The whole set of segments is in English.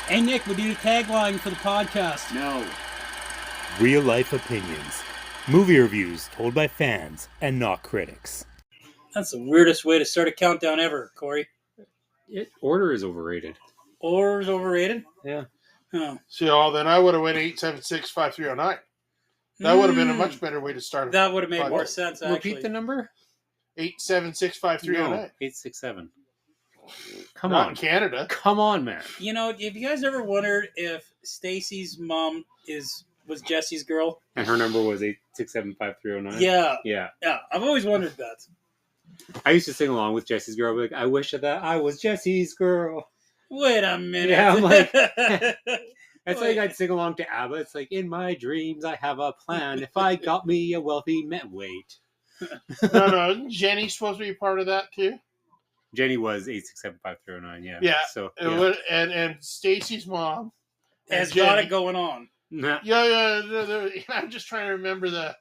Hey Nick, we need a tagline for the podcast. No. Real life opinions. Movie reviews told by fans and not critics. That's the weirdest way to start a countdown ever, Corey. Order is overrated. Order's overrated? Yeah. Oh. So then I would have went 876-5309. That would have been a much better way to start. That would have made more sense, actually. Repeat the number? 876-5309. No, 867. Come Not on. in Canada. Come on, man. You know, have you guys ever wondered if Stacy's mom was Jesse's girl? And her number was 8675309? Yeah. Yeah. Yeah, I've always wondered that. I used to sing along with Jesse's girl. I'd be like, I wish that I was Jesse's girl. Wait a minute. Yeah, I'm like... That's like I'd sing along to ABBA. It's like, in my dreams, I have a plan. If I got me a wealthy man, wait. No, isn't Jenny supposed to be a part of that too? Jenny was 8675309, yeah. Yeah. So, And Stacy's mom has got it going on. Nah. Yeah. I'm just trying to remember the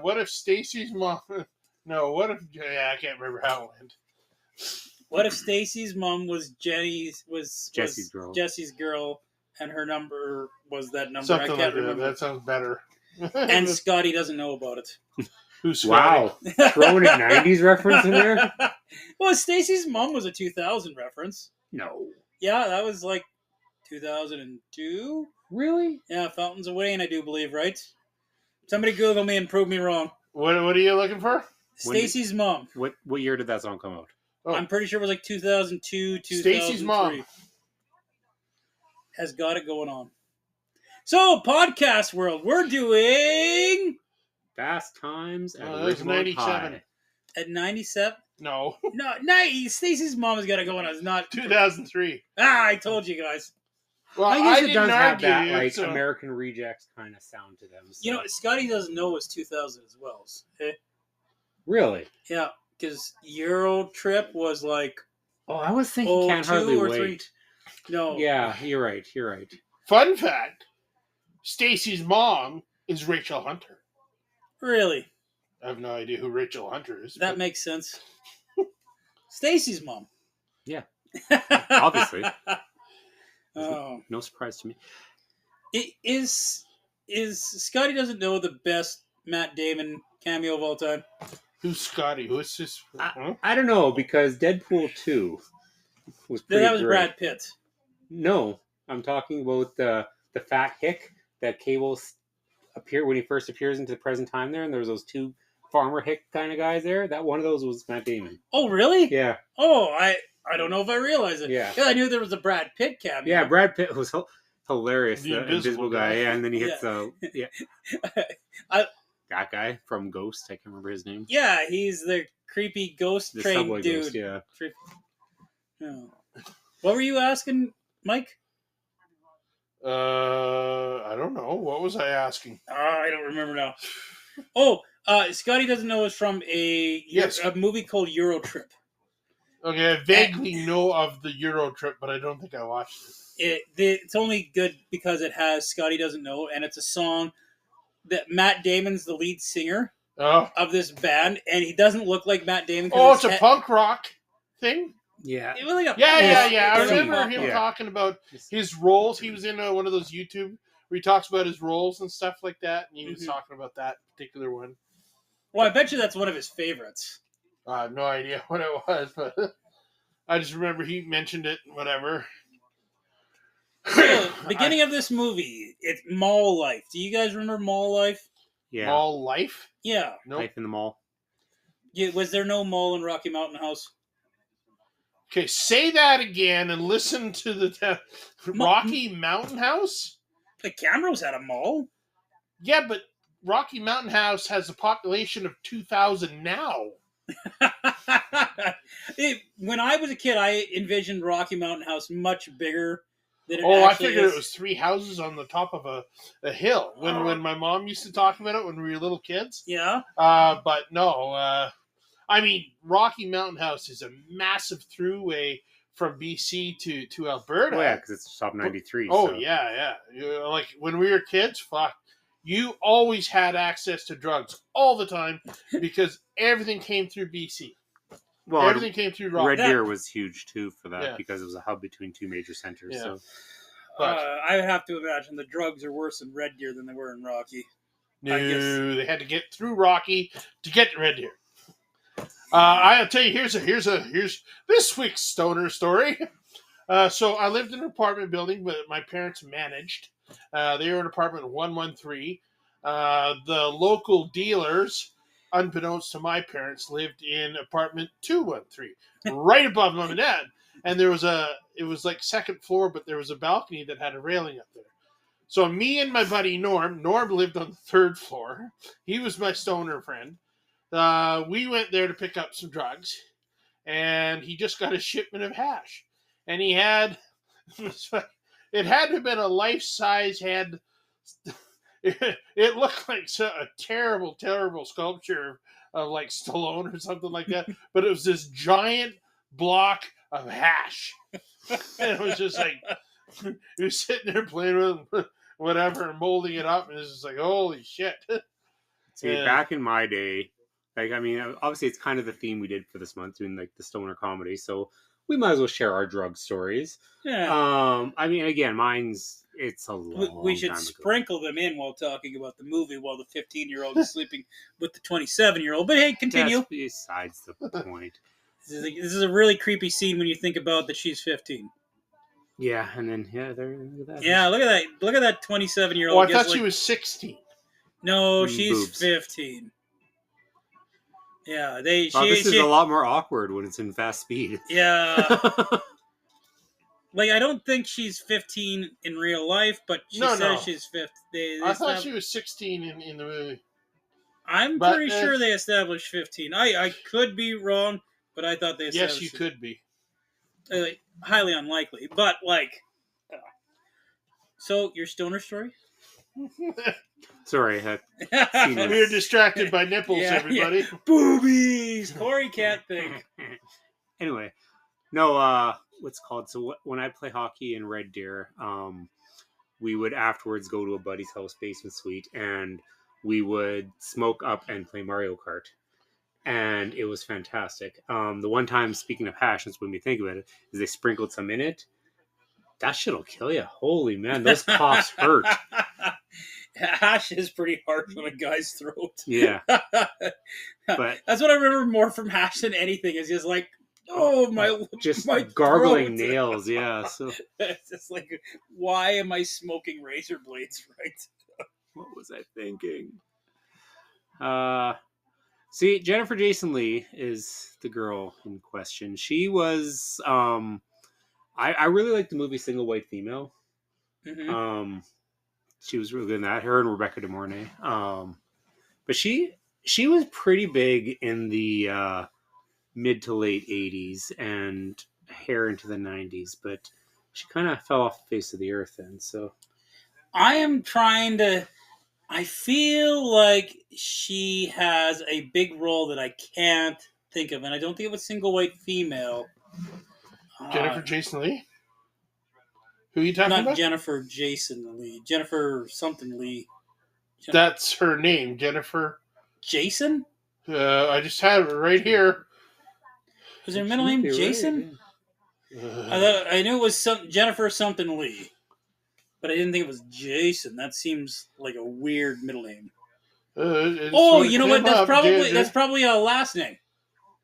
what if Stacy's mom? No, what if? Yeah, I can't remember how it went. What if Stacy's mom was Jesse's girl? Jesse's girl, and her number was that number. Something I can't like remember. that. That sounds better. And Scotty doesn't know about it. Who's Scotty? Wow. Throwing a 90s reference in there? Well, Stacy's mom was a 2000 reference. No. Yeah, that was like 2002. Really? Yeah, Fountains of Wayne, I do believe, right? Somebody Google me and prove me wrong. What are you looking for? Stacy's mom. What year did that song come out? Oh. I'm pretty sure it was like 2002, 2003. Stacy's mom has got it going on. So, podcast world, we're doing Fast Times at that was Ridgemont 97. High. at 97. No, No, Stacy's mom has got it going on. It's not 2003. I told you guys. Well, I guess it didn't does have argue that it, like so- American Rejects kind of sound to them. So. You know, Scotty doesn't know it's 2000 as well. Okay? Really? Yeah, because Euro Trip was like Oh, I was thinking Can't Hardly 02 or Wait. 3. No. Yeah, you're right. Fun fact: Stacy's mom is Rachel Hunter. Really? I have no idea who Rachel Hunter is. That makes sense. Stacy's mom. Yeah. Obviously. Oh. No surprise to me. It is Scotty doesn't know the best Matt Damon cameo of all time? Who's Scotty? Who's this? I don't know, because Deadpool 2 was pretty That was great. Brad Pitt. No, I'm talking about the fat hick that Cable when he first appears into the present time there, and there was those two farmer hick kind of guys there. That one of those was Matt Damon. Oh, really? Yeah. Oh, I don't know if I realized it. Yeah. I knew there was a Brad Pitt cameo. Yeah, Brad Pitt was hilarious. The The invisible guy, yeah, and then he hits that guy from Ghost. I can't remember his name. Yeah, he's the creepy ghost The train subway dude. ghost, yeah. Oh. What were you asking, Mike? I don't know. What was I asking? I don't remember now. Oh, Scotty doesn't know it's from a movie called Euro Trip. Okay, I vaguely know of the Euro Trip, but I don't think I watched it. It's only good because it has Scotty Doesn't Know, and it's a song that Matt Damon's the lead singer of this band, and he doesn't look like Matt Damon. Oh, it's a punk rock thing? Yeah. It was like Yeah. I it's remember him talking about his roles. He was in one of those YouTube where he talks about his roles and stuff like that, and he was talking about that particular one. Well, I bet you that's one of his favorites. I have no idea what it was, but I just remember he mentioned it, whatever. So, beginning of this movie, it's mall life. Do you guys remember mall life? Yeah. Mall life? Yeah. Nope. Life in the mall. Was there no mall in Rocky Mountain House? Okay, say that again and listen to the Rocky Mountain House? The Camrose had a mall. Yeah, but Rocky Mountain House has a population of 2,000 now. When I was a kid, I envisioned Rocky Mountain House much bigger than it I actually figured is. it was 3 houses on the top of a hill. When my mom used to talk about it when we were little kids. Yeah. But no, I mean, Rocky Mountain House is a massive throughway from BC to Alberta. Oh, yeah, because it's top 93. Oh, so. yeah. Like, when we were kids, fuck. You always had access to drugs all the time because everything came through BC. Well, Everything came through Rock. Red Deer was huge too for that Yeah. because it was a hub between two major centers. Yeah. So But I have to imagine the drugs are worse in Red Deer than they were in Rocky. no, they had to get through Rocky to get to Red Deer. I'll tell you, here's this week's stoner story. So I lived in an apartment building that my parents managed. They were in apartment 113. The local dealers, unbeknownst to my parents, lived in apartment 213, right above mom and dad. And it was like second floor, but there was a balcony that had a railing up there. So me and my buddy Norm lived on the third floor. He was my stoner friend. We went there to pick up some drugs, and he just got a shipment of hash. And he had, it had to have been a life-size head. It looked like a terrible, terrible sculpture of like Stallone or something like that. But it was this giant block of hash. And it was just like, he was sitting there playing with whatever and molding it up. And it's just like, holy shit. See, back in my day, like, I mean, obviously it's kind of the theme we did for this month, doing like the stoner comedy. So we might as well share our drug stories. Yeah. I mean, again, it's a long We should time ago. sprinkle them in while talking about the movie while the 15-year-old is sleeping with the 27-year-old. But hey, continue. That's besides the point. This is a really creepy scene when you think about that she's 15. Yeah, and then there. Look at that. Yeah, look at that. Look at that 27-year-old. Oh, I thought she was 16. No, she's boobs. 15. Yeah, this is a lot more awkward when it's in fast speed. Yeah. Like, I don't think she's 15 in real life, but she says she's 15. I thought she was 16 in the movie. I'm pretty sure they established 15. I could be wrong, but I thought they established. Yes, you could be. Highly unlikely, but like. So, your stoner story? Sorry, we were distracted by nipples, everybody. Yeah. Boobies! Corey can't think. Anyway, no, what's called? So when I play hockey in Red Deer, we would afterwards go to a buddy's house basement suite, and we would smoke up and play Mario Kart. And it was fantastic. The one time, speaking of hash, that's when we think about it, is they sprinkled some in it. That shit'll kill you. Holy man, those coughs hurt. Hash is pretty harsh on a guy's throat. Yeah. But that's what I remember more from hash than anything, is just like, my gargling throat. nails. Yeah. So it's just like, why am I smoking razor blades, right? What was I thinking? See, Jennifer Jason Leigh is the girl in question. She was, I really like the movie Single White Female. Mm-hmm. She was really good in that. Her and Rebecca De Mornay. But she was pretty big in the mid to late 80s and hair into the 90s, but she kind of fell off the face of the earth then. So I am trying to. I feel like she has a big role that I can't think of, and I don't think it was Single White Female. Jennifer Jason Leigh? Who are you talking about? Not Jennifer Jason Leigh. Jennifer something Leigh. That's her name, Jennifer. Jason? I just have it right here. Was her middle name Jason? Right. I knew it was Jennifer something Leigh, but I didn't think it was Jason. That seems like a weird middle name. You know what? That's probably a last name.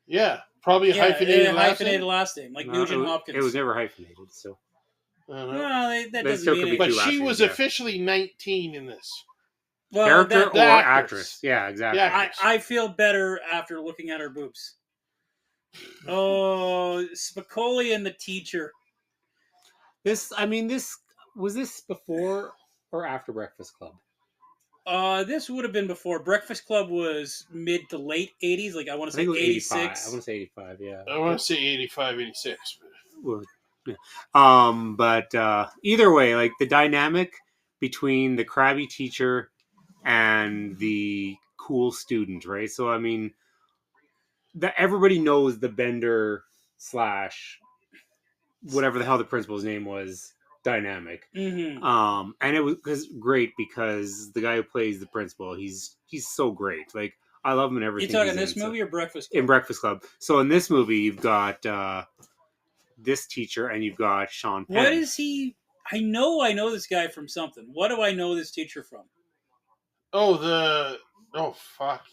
Yeah, probably a hyphenated last name, like Nugent Hopkins. It was never hyphenated, so. Well, that doesn't mean anything. But she was officially 19 in this. Well, character or actress? Yeah, exactly. Yeah, I feel better after looking at her boobs. Oh, Spicoli and the teacher. Was this before or after Breakfast Club? This would have been before. Breakfast Club was mid to late 80s. Like, I want to say 86. I want to say 85, yeah. I want to say 85, 86. Well, yeah. But either way, like the dynamic between the crabby teacher and the cool student, right? So, I mean, everybody knows the Bender / whatever the hell the principal's name was dynamic. Mm-hmm. And it was great because the guy who plays the principal, he's so great. Like, I love him in everything. You talking this movie or Breakfast Club? In Breakfast Club. So in this movie, you've got this teacher and you've got Sean Penn. What is he? I know this guy from something. What do I know this teacher from? Oh, fuck.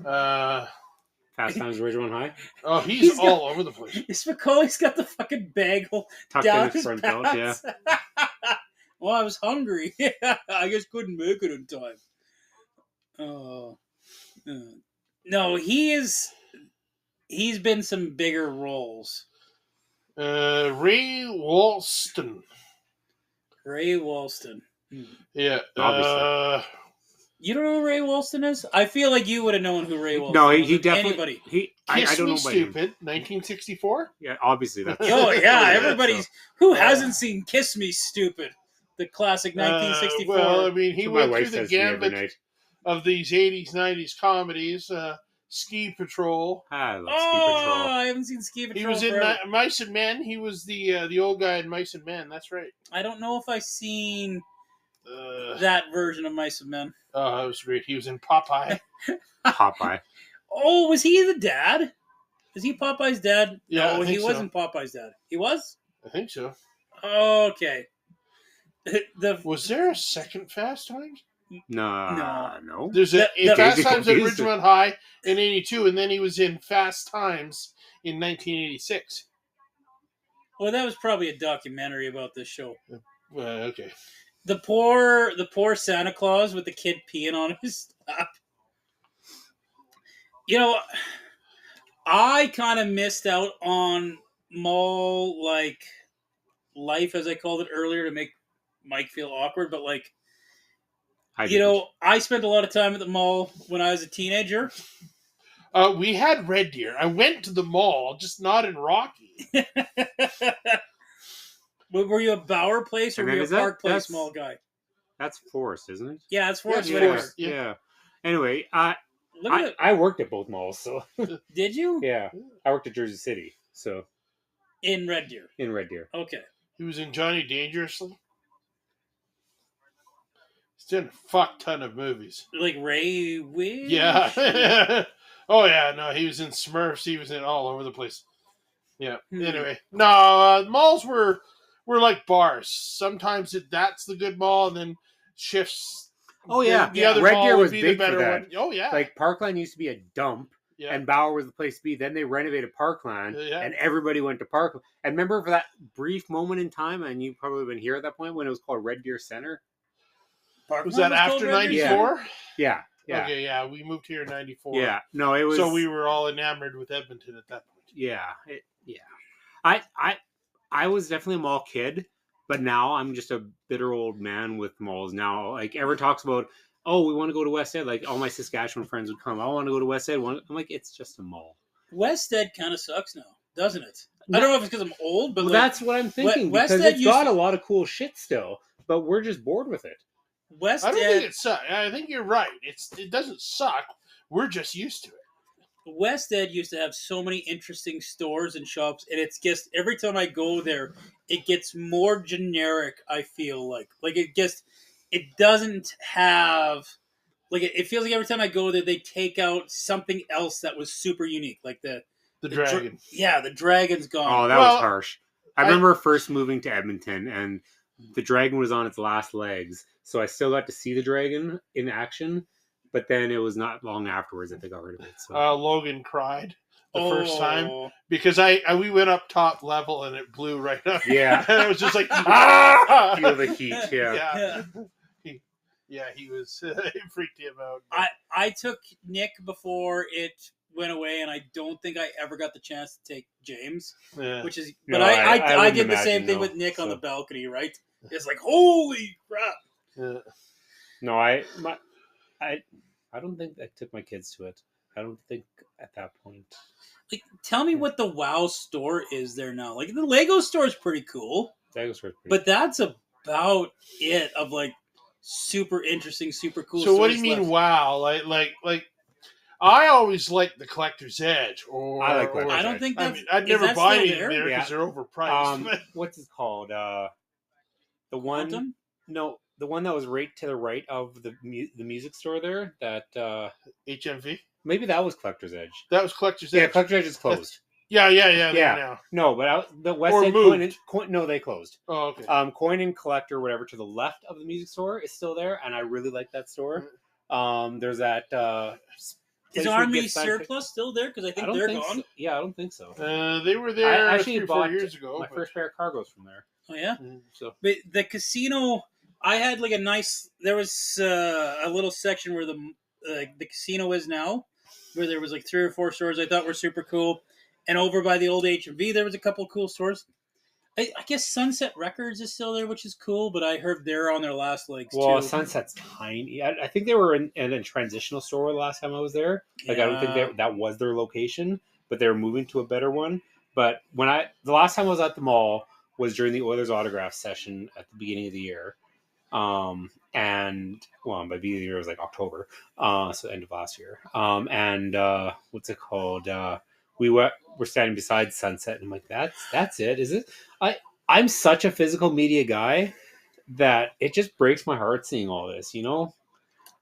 Fast Times at Ridgemont High. Oh, he's all over the place. Spicoli's got the fucking bagel Tucked down in his front belt, yeah. Well, I was hungry. I just couldn't make it in time. Oh. No, he's been some bigger roles. Ray Walston. Ray Walston. Yeah. Obviously. You don't know who Ray Walston is? I feel like you would have known who Ray Walston No, was. he definitely. Anybody. Kiss I don't Me know Stupid, 1964. Yeah, obviously that's. Oh, yeah. Everybody. Who hasn't seen Kiss Me Stupid? The classic 1964. Well, I mean, he went my through wife the says to me every gambit night. of these 80s, 90s comedies. Ski Patrol. I love Ski Patrol. I haven't seen Ski Patrol. He was in forever. Mice and Men. He was the old guy in Mice and Men. That's right. I don't know if I've seen that version of Mice and Men. Oh, that was great. He was in Popeye. Popeye. Oh, was he the dad? Is he Popeye's dad? Yeah, No, I think he so. wasn't Popeye's dad. He was? I think so. Okay. Was there a second Fast Times? No. There's The Fast Times at confused. Ridgemont High in 82, and then he was in Fast Times in 1986. Well, that was probably a documentary about this show. Well, okay. The poor Santa Claus with the kid peeing on his lap. You know, I kind of missed out on mall life, as I called it earlier, to make Mike feel awkward. But I spent a lot of time at the mall when I was a teenager. We had Red Deer. I went to the mall, just not in Rocky. Were you a Bauer Place or And were then you a is that- Park Place that's- mall guy? That's Forest, isn't it? Yeah, it's Forest. Yeah, whatever. Forest. Yeah. Anyway, Look at it. I worked at both malls, so Did you? yeah, I worked at Jersey City, so In Red Deer. in Red Deer. Okay. He was in Johnny Dangerously. He's done a fuck ton of movies. Like Ray Wish? Yeah. Oh, yeah. No, he was in Smurfs. He was in all over the place. Yeah. Anyway. No, malls were like bars. Sometimes that's the good mall, and then shifts. Oh yeah, The other Red mall Deer would was be big the better for that. one. Oh, yeah. Like Parkland used to be a dump, yeah. and Bauer was the place to be. Then they renovated Parkland, Yeah. and everybody went to Parkland. And remember for that brief moment in time, and you've probably been here at that point when it was called Red Deer Center. Was that after 94? Yeah. Okay, yeah. We moved here in 94. Yeah, no, it was. So we were all enamored with Edmonton at that point. Yeah, I was definitely a mall kid, but now I'm just a bitter old man with malls now. Like, everyone talks about, oh, we want to go to West End. Like, all my Saskatchewan friends would come. I want to go to West End. I'm like, it's just a mall. West End kind of sucks now, doesn't it? I don't know if it's because I'm old, but Well, that's what I'm thinking, West because End it's got a lot of cool shit still, but we're just bored with it. West I don't End. think it sucks. I think you're right. It doesn't suck. We're just used to it. West End used to have so many interesting stores and shops, and it's just every time I go there, it gets more generic. I feel like it doesn't have it feels like every time I go there, they take out something else that was super unique, like the Dragon. the dragon's gone. Oh, that was harsh. I remember first moving to Edmonton, and the dragon was on its last legs, so I still got to see the dragon in action. But then it was not long afterwards that they got rid of it. So. Logan cried the first time because we went up top level and it blew right up. Yeah, and it was just like feel the heat. Yeah. He was it freaked him out. I took Nick before it went away, and I don't think I ever got the chance to take James. Yeah. Which is, No, but I did the same imagine, thing with Nick on the balcony, right? It's like, holy crap! Yeah. No, I don't think I took my kids to it. I don't think at that point. Like, tell me what the WoW store is there now. Like, the Lego store is pretty cool, but that's about it. Of like super interesting, super cool. So what do you stores mean? left. Wow, like I always liked the Collector's Edge. I like Collector's I don't Edge. think that's. I'd is never that buy still anything there because they're overpriced. What's it called? The one. Quantum? No, the one that was right to the right of the music store there. That HMV. maybe that was Collector's Edge. That was Collector's Yeah, Edge. Collector's Edge is closed. Yeah. Yeah. Now. No, but the West Or End moved. no, they closed. Oh, okay. Coin and Collector, whatever, to the left of the music store is still there, and I really like that store. There's that Is place where you Army get signed Surplus still there? Because I I think don't they're think gone. so. Yeah, I don't think so. They were I there actually 3 or 4 bought years ago. my first pair of cargos from there. Oh yeah. So But the casino, I had like a nice. There was a little section where the casino is now, where there was like 3 or 4 stores I thought were super cool, and over by the old HMV there was a couple cool stores. I guess Sunset Records is still there, which is cool, but I heard they're on their last legs well, too. Sunset's tiny. I think they were in a transitional store the last time I was there. Like I don't think that was their location, but they were moving to a better one. But the last time I was at the mall was during the Oilers autograph session at the beginning of the year. And well, by the beginning of the year it was like October, so end of last year. What's it called? We're standing beside Sunset, and I'm like, that's it, is it? I'm such a physical media guy that it just breaks my heart seeing all this, you know?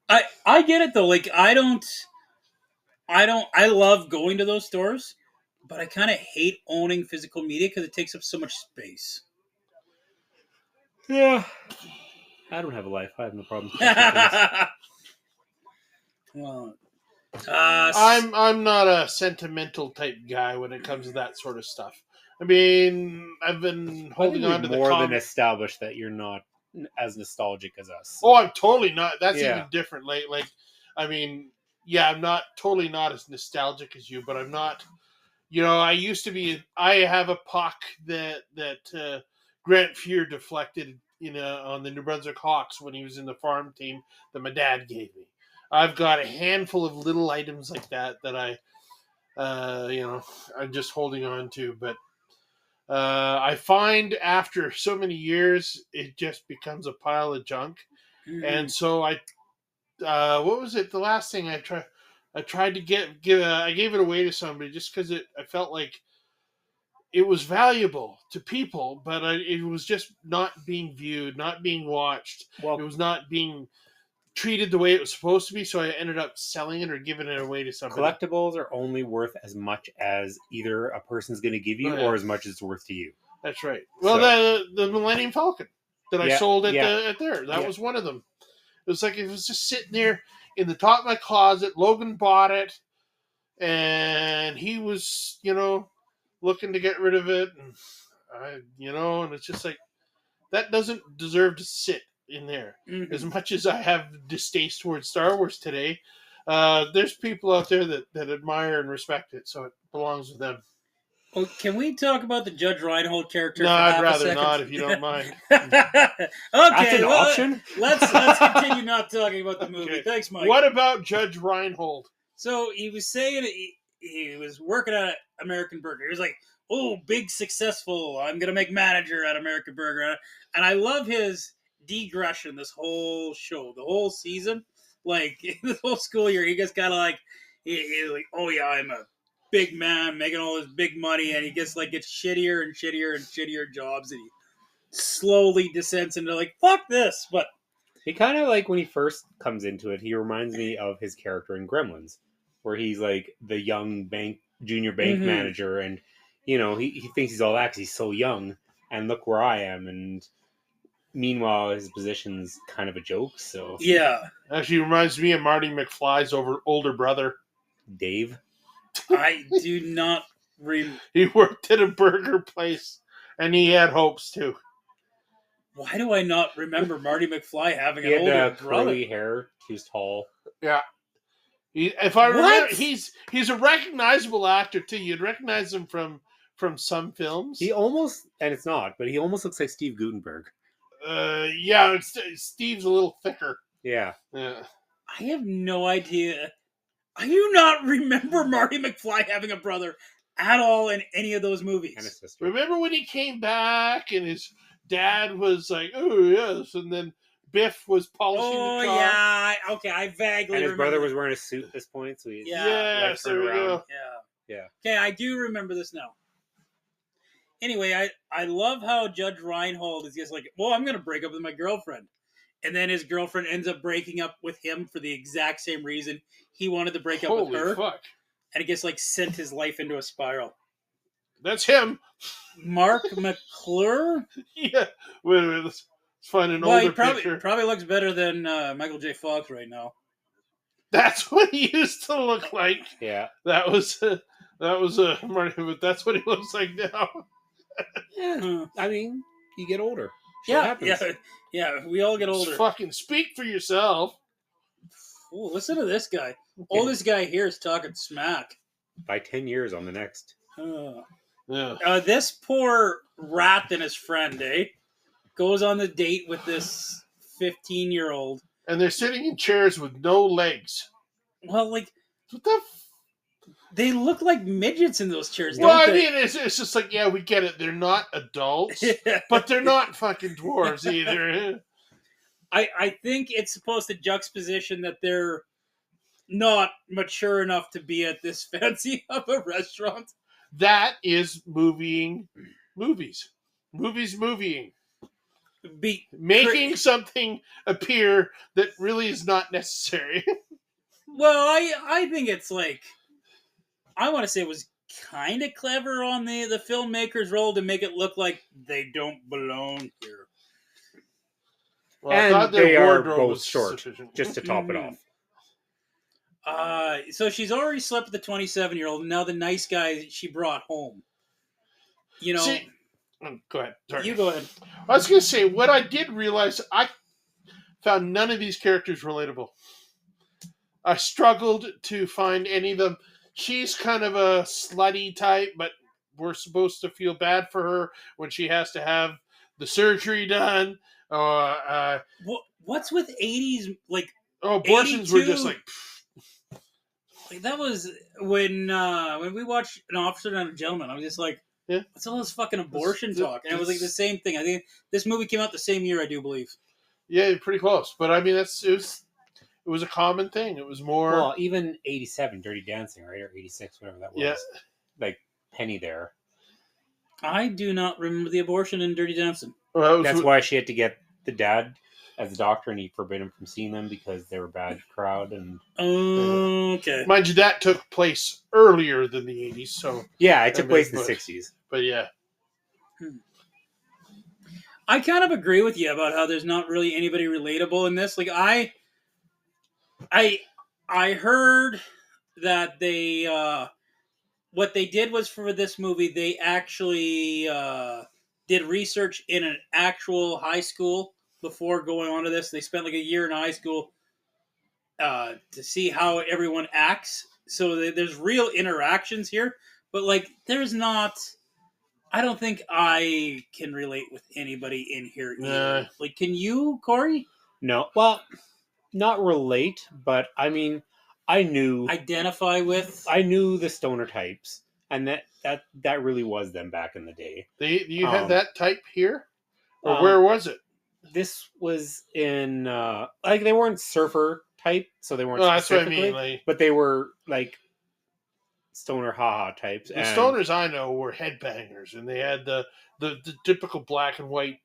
I get it though. Like I love going to those stores, but I kind of hate owning physical media because it takes up so much space. Yeah. I don't have a life. I have no problem. Well, I'm not a sentimental type guy when it comes to that sort of stuff. I mean, I've been holding on to the more than established that you're not as nostalgic as us. Oh, I'm totally not. That's Yeah. even different. Like, I mean, yeah, I'm not totally not as nostalgic as you, but I'm not. You know, I used to be. I have a puck that Grant Fuhr deflected, on the New Brunswick Hawks when he was in the farm team that my dad gave me. I've got a handful of little items like that I, I'm just holding on to. But I find after so many years, it just becomes a pile of junk. And so what was it? The last thing I tried to I gave it away to somebody just because I felt like it was valuable to people, but it was just not being viewed, not being watched. Well, It was not being treated the way it was supposed to be. So I ended up selling it or giving it away to somebody. collectibles are only worth as much as either a person's going to give you or as much as it's worth to you. That's right. Well, the Millennium Falcon that I sold at there, that was one of them. It was like it was just sitting there in the top of my closet. Logan bought it, and he was, looking to get rid of it, and and it's just like that doesn't deserve to sit in there. As much as I have distaste towards Star Wars today, there's people out there that admire and respect it, so it belongs with them. Well, can we talk about the Judge Reinhold character? No, for I'd half a rather second? not, if you don't mind. Okay, That's an option. Let's continue not talking about the movie. Okay. Thanks, Mike. What about Judge Reinhold? So he was saying he was working at American Burger. He was like, "Oh, big successful! I'm gonna make manager at American Burger," and I love his digression. This whole show, the whole season, like the whole school year, he just kind of like he's like, "Oh yeah, I'm a big man making all this big money," and he gets shittier and shittier and shittier jobs, and he slowly descends into like, "Fuck this!" But he kind of like when he first comes into it, he reminds me of his character in Gremlins, where he's like the young junior bank manager, and he thinks he's all that because he's so young, and look where I am, and meanwhile his position's kind of a joke. So yeah, actually reminds me of Marty McFly's older brother, Dave. I do not. He worked at a burger place, and he had hopes too. Why do I not remember Marty McFly having He an had older brother? curly hair. He was tall. Yeah. If I remember, he's a recognizable actor too. You'd recognize him from some films. He almost, and it's not, but he almost looks like Steve Guttenberg. Yeah, Steve's a little thicker. Yeah. I have no idea. I do not remember Marty McFly having a brother at all in any of those movies. And a sister. Remember when he came back and his dad was like, "Oh yes," and then Biff was polishing the car. Oh yeah, okay, I vaguely and his remember. brother was wearing a suit at this point, so he's yes, there we go. Yeah. Okay, I do remember this now. Anyway, I love how Judge Reinhold is just like, well, I'm going to break up with my girlfriend. And then his girlfriend ends up breaking up with him for the exact same reason he wanted to break up with her. Fuck. And it gets sent his life into a spiral. That's him. Mark McClure. Yeah. Wait a minute. Let's find an Well, he older picture. probably looks better than Michael J. Fox right now. That's what he used to look like. Yeah. That was Marty, but that's what he looks like now. Yeah. I mean, you get older. Shit Yeah, happens. yeah. We all get Just older. fucking speak for yourself. Ooh, listen to this guy. Oldest guy here is talking smack. By 10 years on the next. Yeah. This poor rat and his friend, goes on the date with this 15-year-old. And they're sitting in chairs with no legs. Well, like, What the they look like midgets in those chairs, Well, don't I they? mean, it's just like, yeah, we get it. They're not adults, but they're not fucking dwarves either. I think it's supposed to juxtaposition that they're not mature enough to be at this fancy of a restaurant. That is movieing movies. Movies movieing. Making something appear that really is not necessary. Well, I think it's like, I want to say it was kind of clever on the filmmaker's role to make it look like they don't belong here. Well, And they are both short, sufficient. just to top it off. So she's already slept with the 27-year-old, and now the nice guy she brought home. You know. See, go ahead. Sorry. You go ahead. I was going to say, what I did realize, I found none of these characters relatable. I struggled to find any of them. She's kind of a slutty type, but we're supposed to feel bad for her when she has to have the surgery done. What's with 80s, like... Oh, abortions 82? were just like... That was when we watched An Officer and a Gentleman. I was just like, yeah, what's all this fucking abortion talk? And it was like the same thing. I think this movie came out the same year, I do believe. Yeah, pretty close. But I mean, it was a common thing. It was more... Well, even 87, Dirty Dancing, right? Or 86, whatever that was. Yeah. Like, Penny there. I do not remember the abortion in Dirty Dancing. Well, That's why she had to get the dad as a doctor, and he forbid him from seeing them because they were a bad crowd. And okay. Mind you, that took place earlier than the 80s, so... Yeah, it took place in the 60s. But yeah. I kind of agree with you about how there's not really anybody relatable in this. Like, I heard that they what they did was, for this movie, they actually did research in an actual high school before going on to this. They spent like a year in high school to see how everyone acts. So there's real interactions here, but like there's not. I don't think I can relate with anybody in here either. Like, can you, Corey? No. Well, not relate, but I mean, identify with. I knew the stoner types, and that really was them back in the day. You had that type here, or where was it? This was in like they weren't surfer type, so they weren't. No, that's what I mean. Like, but they were like stoner haha types. The stoners I know were headbangers, and they had the typical black and white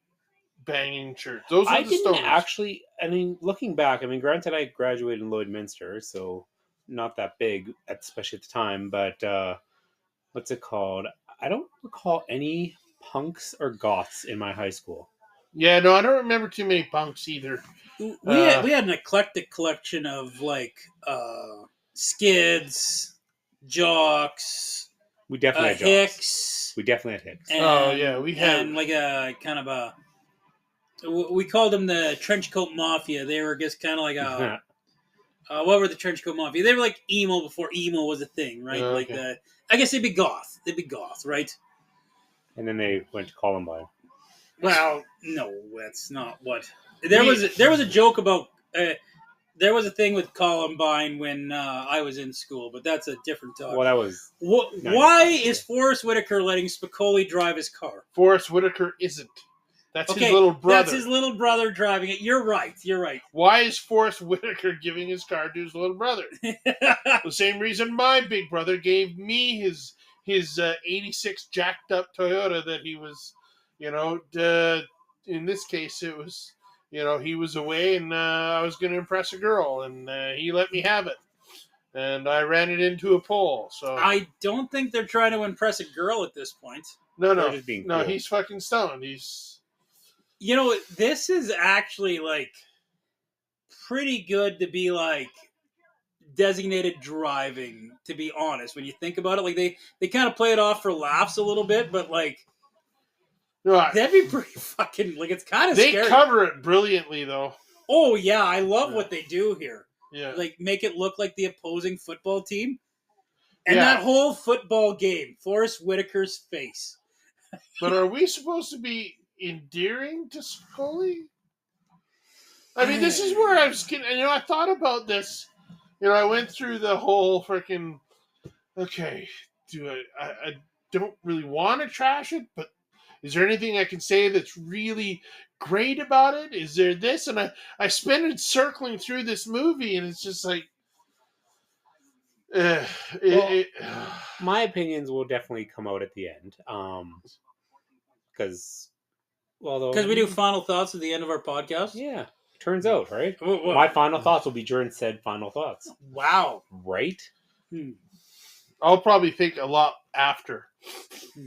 banging shirts. Those were the stoners. Actually. I mean, looking back, I mean, granted, I graduated in Lloydminster, so not that big, especially at the time. But what's it called? I don't recall any punks or goths in my high school. Yeah, no, I don't remember too many punks either. We had an eclectic collection of like skids, jocks. We definitely had Hicks. We definitely had Hicks. And, we had like a kind of a. We called them the trench coat mafia. They were just kind of like a. What were the trench coat mafia? They were like emo before emo was a thing, right? Okay. Like I guess they'd be goth. They'd be goth, right? And then they went to Columbine. Well, no, that's not what. There was a joke about. There was a thing with Columbine when I was in school, but that's a different talk. Well, that was. Why is Forrest Whitaker letting Spicoli drive his car? Forrest Whitaker isn't. That's his little brother. That's his little brother driving it. You're right. Why is Forrest Whitaker giving his car to his little brother? The same reason my big brother gave me his 86 jacked up Toyota that he was, in this case it was, he was away and I was going to impress a girl and he let me have it. and I ran it into a pole. So I don't think they're trying to impress a girl at this point. no, They're just being cool. he's fucking stoned. He's You know, this is actually like pretty good to be like designated driving, to be honest. When you think about it, like they kind of play it off for laughs a little bit, but like right. that'd be pretty fucking like it's kind of They scary. cover it brilliantly, though. Oh yeah, I love Yeah. what they do here. Yeah, Like make it look like the opposing football team. And Yeah. that whole football game, Forrest Whitaker's face. but are we supposed to be endearing to Spicoli? I mean, this is where I was getting. I thought about this. I went through the whole freaking. Okay, I don't really want to trash it, but is there anything I can say that's really great about it? Is there this? And I spent it circling through this movie, and it's just like. My opinions will definitely come out at the end. Because we do final thoughts at the end of our podcast. Yeah, turns out, right? What? My final thoughts will be during said final thoughts. Wow. Right? I'll probably think a lot after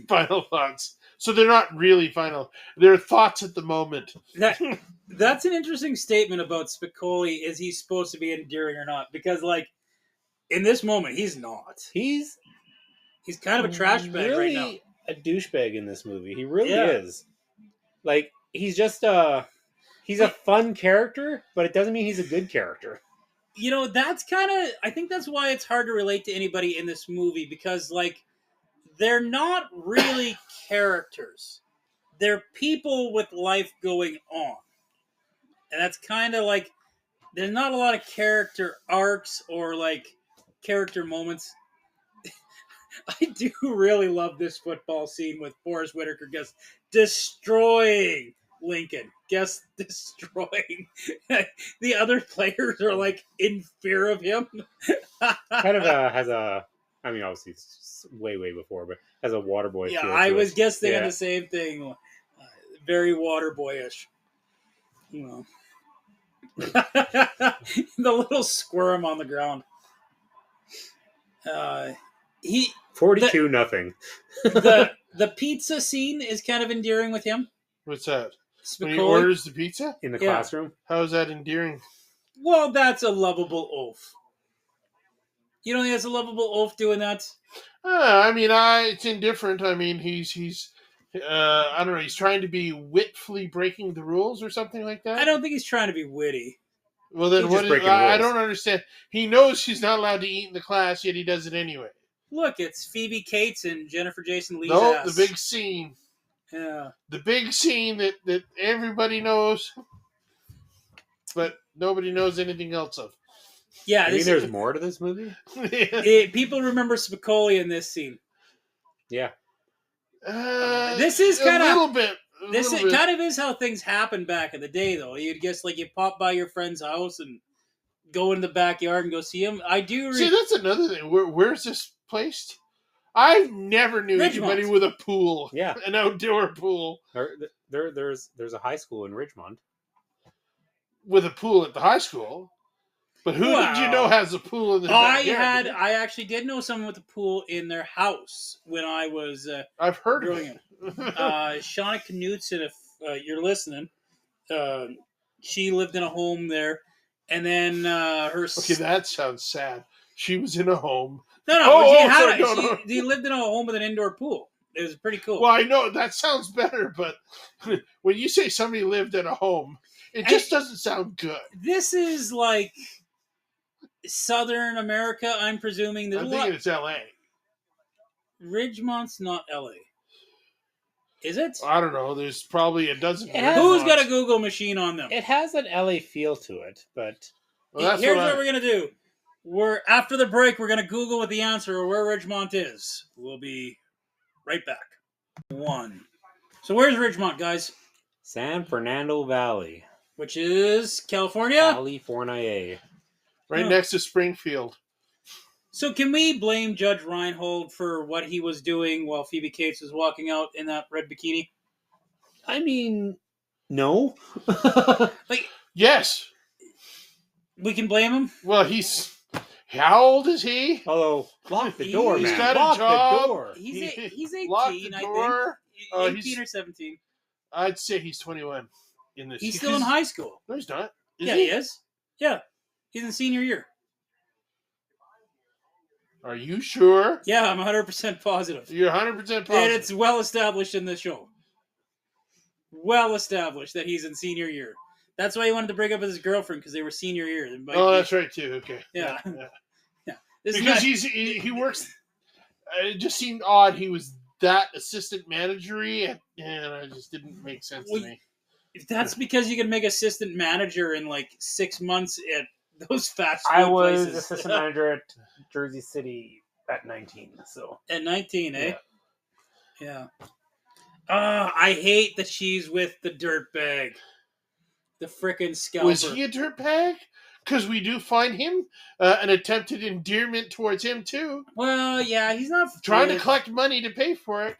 final thoughts. So they're not really final. They're thoughts at the moment. That's an interesting statement about Spicoli. Is he supposed to be endearing or not? Because, like, in this moment, he's not. He's kind of a trash bag really right now. A douchebag in this movie. He really Yeah. is. Like, he's just he's a fun character, but it doesn't mean he's a good character. That's kind of, I think that's why it's hard to relate to anybody in this movie, because, like, they're not really characters. They're people with life going on. And that's kind of like, there's not a lot of character arcs or, like, character moments. I do really love this football scene with Forrest Whitaker just destroying Lincoln. Just destroying. The other players are like in fear of him. Kind of has a, I mean, obviously it's way before, but has a Waterboy Yeah, feel to I was it. just thinking the same thing. Very Waterboyish. The little squirm on the ground. 42-0. The pizza scene is kind of endearing with him. What's that? When he Spicoli. orders the pizza? In the Yeah. classroom. How is that endearing? Well, that's a lovable oaf. You don't think that's a lovable oaf doing that? It's indifferent. I mean, he's I don't know. He's trying to be witfully breaking the rules or something like that. I don't think he's trying to be witty. Well, then He's what? just breaking I rules. don't understand. He knows he's not allowed to eat in the class, yet he does it anyway. Look, it's Phoebe Cates and Jennifer Jason Leigh's No, ass. the big scene. Yeah. The big scene that everybody knows, but nobody knows anything else of. Yeah, I mean, there's more to this movie? people remember Spicoli in this scene. Yeah. This is kinda- a little bit. This kind of is how things happened back in the day, though. You'd guess, like, you pop by your friend's house and go in the backyard and go see him. I do. See, that's another thing. Where's this placed? I've never knew Ridgemont. anybody with a pool. Yeah. An outdoor pool. There's a high school in Ridgemont. With a pool at the high school. But who did you know has a pool in the backyard? I actually did know someone with a pool in their house when I was I've heard of growing it. up. Shauna Knudsen, if you're listening, she lived in a home there, and then her. Okay, that sounds sad. She was in a home. She lived in a home with an indoor pool. It was pretty cool. Well, I know that sounds better, but when you say somebody lived in a home, it just doesn't sound good. This is like Southern America, I'm presuming. I'm thinking it's L.A. Ridgemont's not L.A. Is it? I don't know. There's probably a dozen. Who's got a Google machine on them? It has an LA feel to it, but Here's what we're going to do. After the break, we're going to Google what the answer or where Ridgemont is. We'll be right back. 1. So where's Ridgemont, guys? San Fernando Valley. Which is California? California. Right next to Springfield. So can we blame Judge Reinhold for what he was doing while Phoebe Cates was walking out in that red bikini? I mean, no. Like, yes. we can blame him? Well, he's How old is he? Although, lock the door, He's man. got a Lock job. the door. He's Lock 18, the I think. door. 18 or 17. I'd say he's 21 in this. He's still in high school. No, he's not. Yeah, he is. Yeah. He's in senior year. Are you sure? Yeah, I'm 100% positive. You're 100% positive. And it's well established in the show. Well established that he's in senior year. That's why he wanted to break up with his girlfriend, because they were senior year. that's right too. Okay. Yeah. Yeah. This is Because not- he works. It just seemed odd. He was that assistant managery, and it just didn't make sense to me. That's because you can make assistant manager in like 6 months at those fast food I was places. assistant manager at Jersey City at 19. So At 19, eh? Yeah. I hate that she's with the dirtbag. The frickin' scalper. Was he a dirtbag? Because we do find him an attempted endearment towards him too, Well, yeah, he's not trying to full- collect money to pay for it.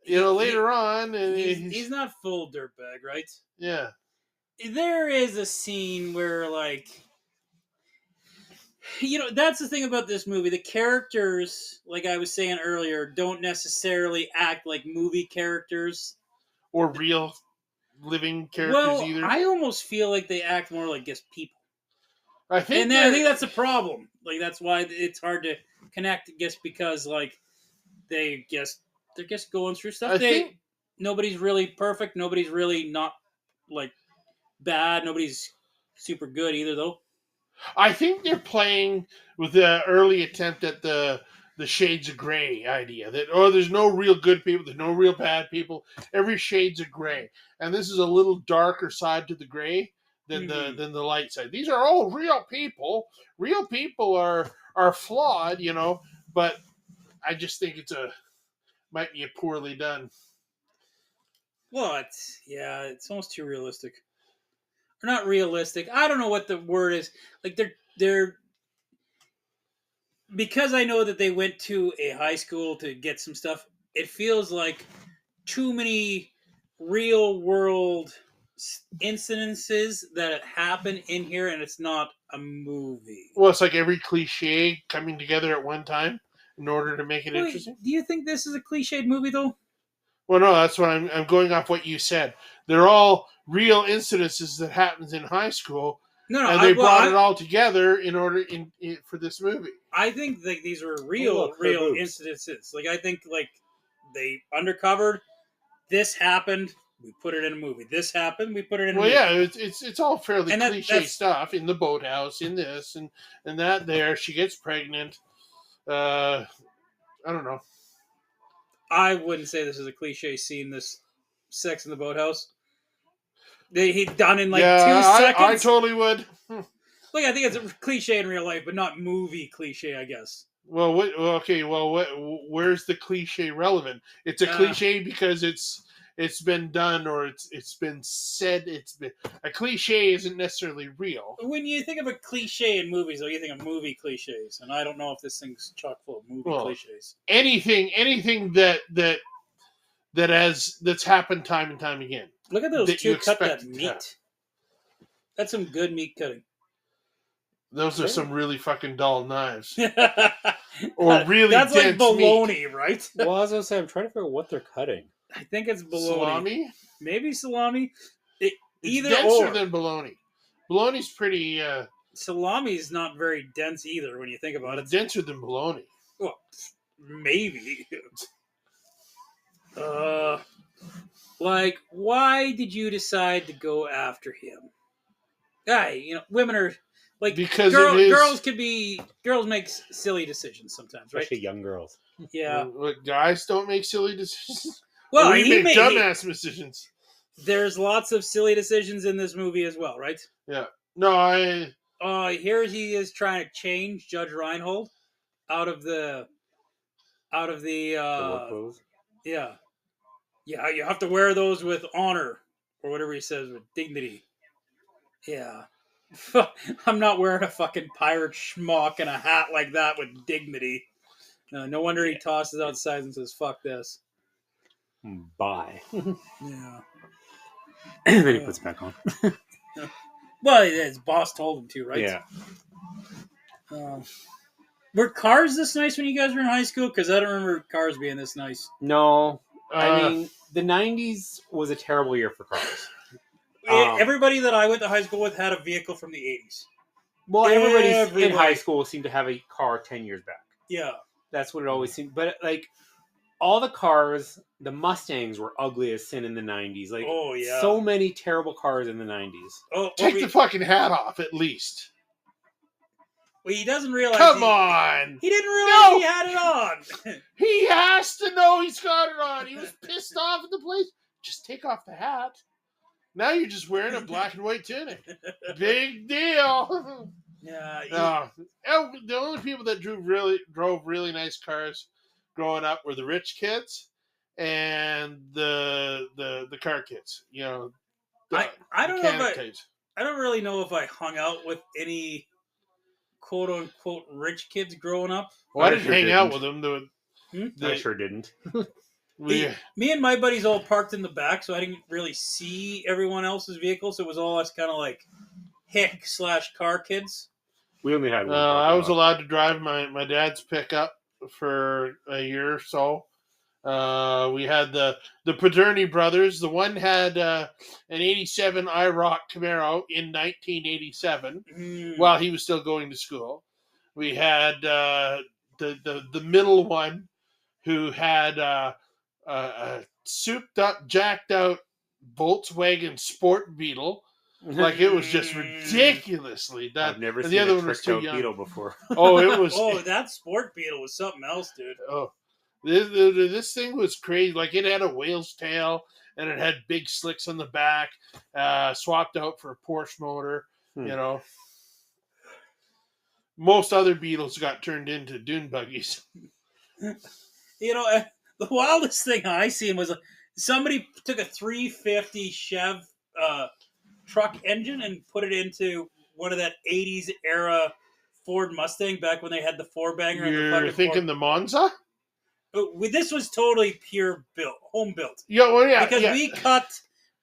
Later on, and He's not full dirtbag, right? yeah. There is a scene where, like, that's the thing about this movie. The characters, like I was saying earlier, don't necessarily act like movie characters. Or real living characters either. I almost feel like they act more like just people. I think And I think that's a problem. Like, that's why it's hard to connect, just because, like, they're just going through stuff. I think Nobody's really perfect. Nobody's really not, like, bad. Nobody's super good either, though. I think they're playing with the early attempt at the shades of gray idea that there's no real good people, there's no real bad people. Every shade's of gray, and this is a little darker side to the gray than the light side. These are all real people. Real people are flawed, but I just think might be poorly done. Well, it's almost too realistic. Or not realistic. I don't know what the word is. Like, they're because I know that they went to a high school to get some stuff. It feels like too many real world incidences that happen in here, and it's not a movie. Well, it's like every cliche coming together at one time in order to make it interesting. Do you think this is a cliched movie, though? Well, no, that's what I'm going off what you said. They're all real incidences that happens in high school, and they brought it all together in order for this movie. I think that these are real incidences. Like, I think, like, they undercovered. This happened. We put it in a movie. This happened. We put it in a movie. Well, yeah, it's all fairly cliche stuff in the boathouse, in this and that. There, she gets pregnant. I don't know. I wouldn't say this is a cliche scene. This sex in the boathouse. He done in like 2 seconds. I totally would. Like, I think it's a cliche in real life, but not movie cliche, I guess. Well, where's the cliche relevant? It's a cliche because it's been done or it's been said. A cliche isn't necessarily real. When you think of a cliche in movies, though, you think of movie cliches, and I don't know if this thing's chock full of movie cliches. Anything that's happened time and time again. Look at those two cut that meat. That's some good meat cutting. Those are some really fucking dull knives. Or really that's dense like bologna, meat. right? Well, I was going to say, I'm trying to figure out what they're cutting. I think it's bologna. Salami? Maybe salami. It's Either denser or. than bologna. Bologna's pretty... Salami's not very dense either when you think about it. denser than bologna. Well, maybe. Like, why did you decide to go after him? Women are like, because girls make silly decisions sometimes, right? Especially young girls. Yeah. Guys don't make silly decisions. Well, we make dumbass decisions. There's lots of silly decisions in this movie as well, right? Yeah. No, here he is trying to change Judge Reinhold out of the work clothes. Yeah. Yeah, you have to wear those with honor, or whatever he says, with dignity. Yeah. I'm not wearing a fucking pirate schmuck and a hat like that with dignity. No wonder he tosses outside and says, fuck this. Bye. Yeah. And then he puts it back on. Well, his boss told him to, right? Yeah. Were cars this nice when you guys were in high school? Because I don't remember cars being this nice. No, I mean the '90s was a terrible year for cars. Everybody that I went to high school with had a vehicle from the '80s. Well, everybody in Everybody. high school seemed to have a car 10 years back. Yeah. That's what it always seemed. But like all the cars, the Mustangs were ugly as sin in the '90s. Like, oh yeah, so many terrible cars in the '90s. Oh, take the fucking hat off at least. Well, he doesn't realize. Come on. He didn't realize he had it on. He has to know he's got it on. He was pissed off at the place. Just take off the hat. Now you're just wearing a black and white tunic. Big deal. Yeah. The only people that drove really nice cars growing up were the rich kids and the car kids. You know, I don't know if I don't really know if I hung out with any quote unquote rich kids growing up. Well, I didn't hang out with them. I sure didn't. Me and my buddies all parked in the back, so I didn't really see everyone else's vehicles. So it was all us kind of like hick/car kids. We only had one. I was allowed to drive my dad's pickup for a year or so. We had the Paterni brothers. The one had an '87 IROC Camaro in 1987 while he was still going to school. We had the middle one who had a souped up, jacked out Volkswagen Sport Beetle. Like, it was just ridiculously done. I've never seen a tricked out Beetle before. Oh, it was. Oh, that Sport Beetle was something else, dude. Oh, this thing was crazy. Like, it had a whale's tail and it had big slicks on the back, swapped out for a Porsche motor. You know, most other Beetles got turned into dune buggies. You know, the wildest thing I seen was somebody took a 350 Chev truck engine and put it into one of that 80s era Ford Mustang back when they had the four banger. You're thinking the Monza? This was totally pure home built. Yeah, well, yeah, because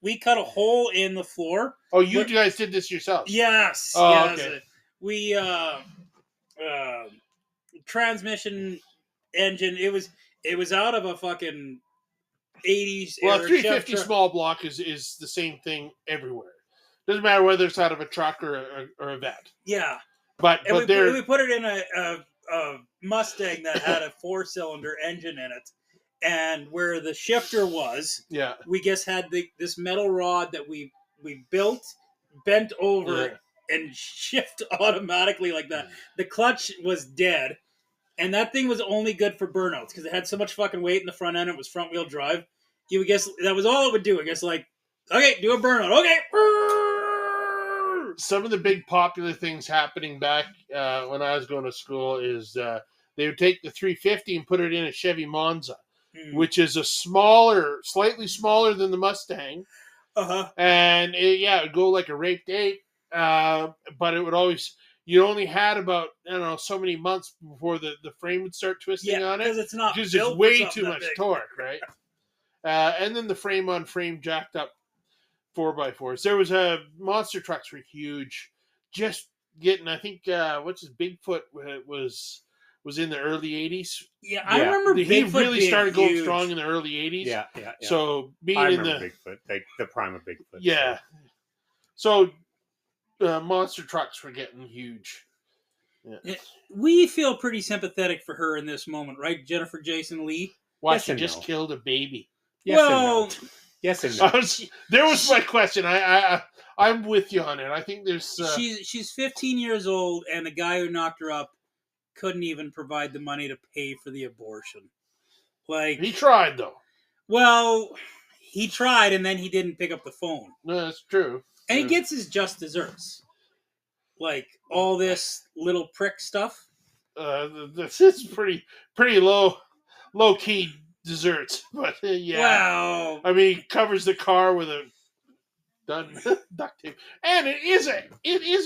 we cut a hole in the floor. Oh, you guys did this yourselves? Yes. Oh, yes. okay. We transmission engine. It was out of a fucking 80s. Well, a 350 small block is the same thing everywhere. Doesn't matter whether it's out of a truck or a vet. Yeah, but we put it in a Mustang that had a 4-cylinder engine in it, and where the shifter was, we just had this metal rod that we built, bent over, and shift automatically like that. The clutch was dead. And that thing was only good for burnouts because it had so much fucking weight in the front end. It was front wheel drive. You would guess that was all it would do. I guess like, okay, do a burnout. Okay. Some of the big popular things happening back when I was going to school is they would take the 350 and put it in a Chevy Monza, which is slightly smaller than the Mustang. And it would go like a raped ape, but it would always. You only had about, so many months before the frame would start twisting on it. Because it's way too much torque, right? And then the frame-on-frame jacked up 4x4s. There was monster trucks were huge. Just getting, I think, Bigfoot was in the early 80s. Yeah, I remember Bigfoot He really started going huge. strong in the early 80s. Yeah. So being I remember Bigfoot, like the prime of Bigfoot. Yeah. So monster trucks were getting huge. Yeah. We feel pretty sympathetic for her in this moment, right, Jennifer Jason Leigh? Why she just killed a baby? Yes and no. There was my question. I'm with you on it. I think there's. She's 15 years old, and the guy who knocked her up couldn't even provide the money to pay for the abortion. Like, he tried though. Well, he tried, and then he didn't pick up the phone. No, that's true. And he gets his just desserts. Like, all this little prick stuff. This is pretty low key desserts, but yeah. Wow. I mean, covers the car with a duct tape, and it is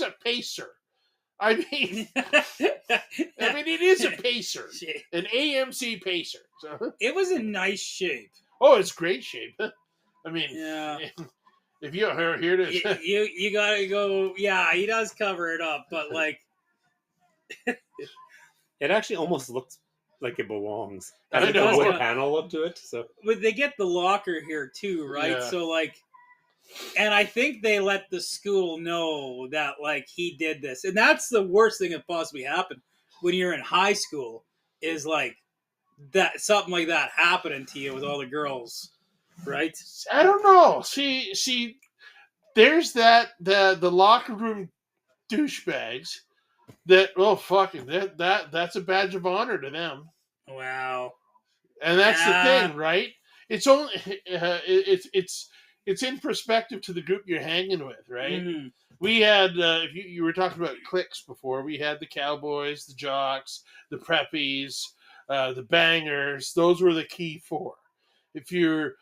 a pacer. I mean, it is a pacer, an AMC pacer. So. It was in nice shape. Oh, it's great shape. I mean, yeah. If you here it is. You gotta go. Yeah, he does cover it up, but like, It actually almost looks like it belongs. I Has like know. a wood panel look to it. So But they get the locker here too, right? Yeah. So like, and I think they let the school know that like he did this, and that's the worst thing that possibly happened when you're in high school is like that something like that happening to you with all the girls, right? I don't know. See, there's the locker room douchebags that fucking that's a badge of honor to them, Wow. and that's the Yeah. thing, right? It's only it's in perspective to the group you're hanging with, right? Mhm. We had if you were talking about cliques before, we had the cowboys, the jocks, the preppies, the bangers. Those were the key four. If you're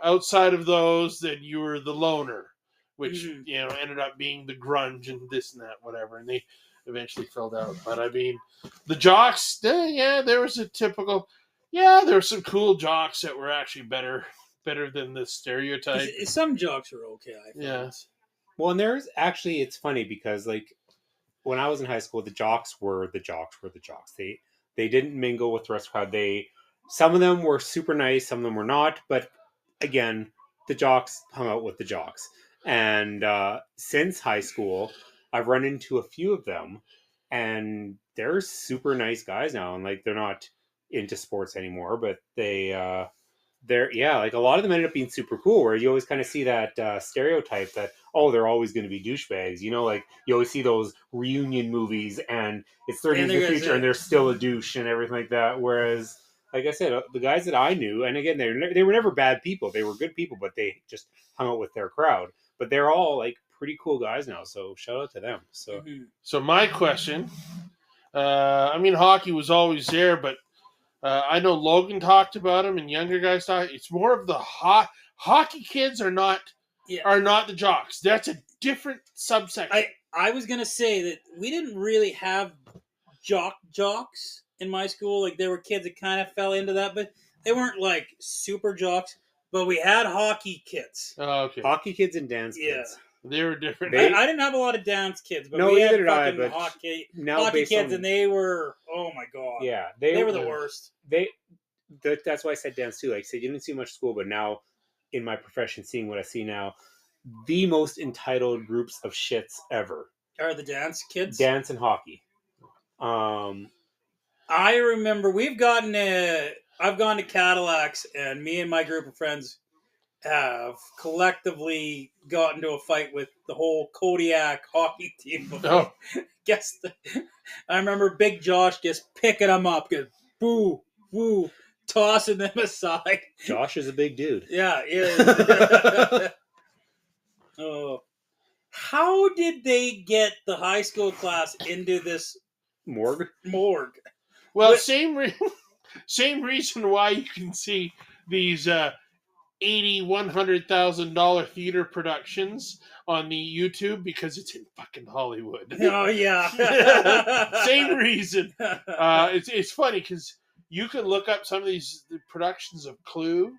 outside of those, then you were the loner, which Mhm. ended up being the grunge and this and that, whatever, and they eventually filled out. But I mean, the jocks, there was a typical, there were some cool jocks that were actually better than the stereotype. Some jokes are okay. I think. Yeah. well, and there's actually it's funny because like when I was in high school, the jocks were the jocks. They didn't mingle with the rest of the crowd. Some of them were super nice, some of them were not. But again, the jocks hung out with the jocks. And since high school, I've run into a few of them, and they're super nice guys now. And like they're not into sports anymore, but they're like a lot of them ended up being super cool. Where you always kind of see that stereotype that they're always going to be douchebags. Like you always see those reunion movies, and it's 30 years in the future, and they're still a douche and everything like that. Whereas, like I said, the guys that I knew, and again, they were never bad people. They were good people, but they just hung out with their crowd. But they're all like pretty cool guys now. So shout out to them. So, So my question, I mean, hockey was always there, but I know Logan talked about him, and younger guys talk. It's more of the hockey kids are not the jocks. That's a different subsection. I was gonna say that we didn't really have jocks in my school. Like there were kids that kind of fell into that, but they weren't like super jocks. But we had hockey kids. Oh, okay. Hockey kids and dance kids. They were different. I didn't have a lot of dance kids, but no, we had either fucking but hockey based kids, on, and they were, oh my god, yeah, they were the worst. That's why I said dance too. Like I said, you didn't see much school, but now in my profession, seeing what I see now, the most entitled groups of shits ever are the dance kids. Dance and hockey. I remember I've gone to Cadillacs, and me and my group of friends have collectively gotten into a fight with the whole Kodiak hockey team before. I remember Big Josh just picking them up, just boo, woo, tossing them aside. Josh is a big dude. Yeah, he is. Oh, how did they get the high school class into this morgue? Well, same reason why you can see these $100,000 theater productions on the YouTube, because it's in fucking Hollywood. Oh yeah. Same reason. It's funny because you can look up some of the productions of Clue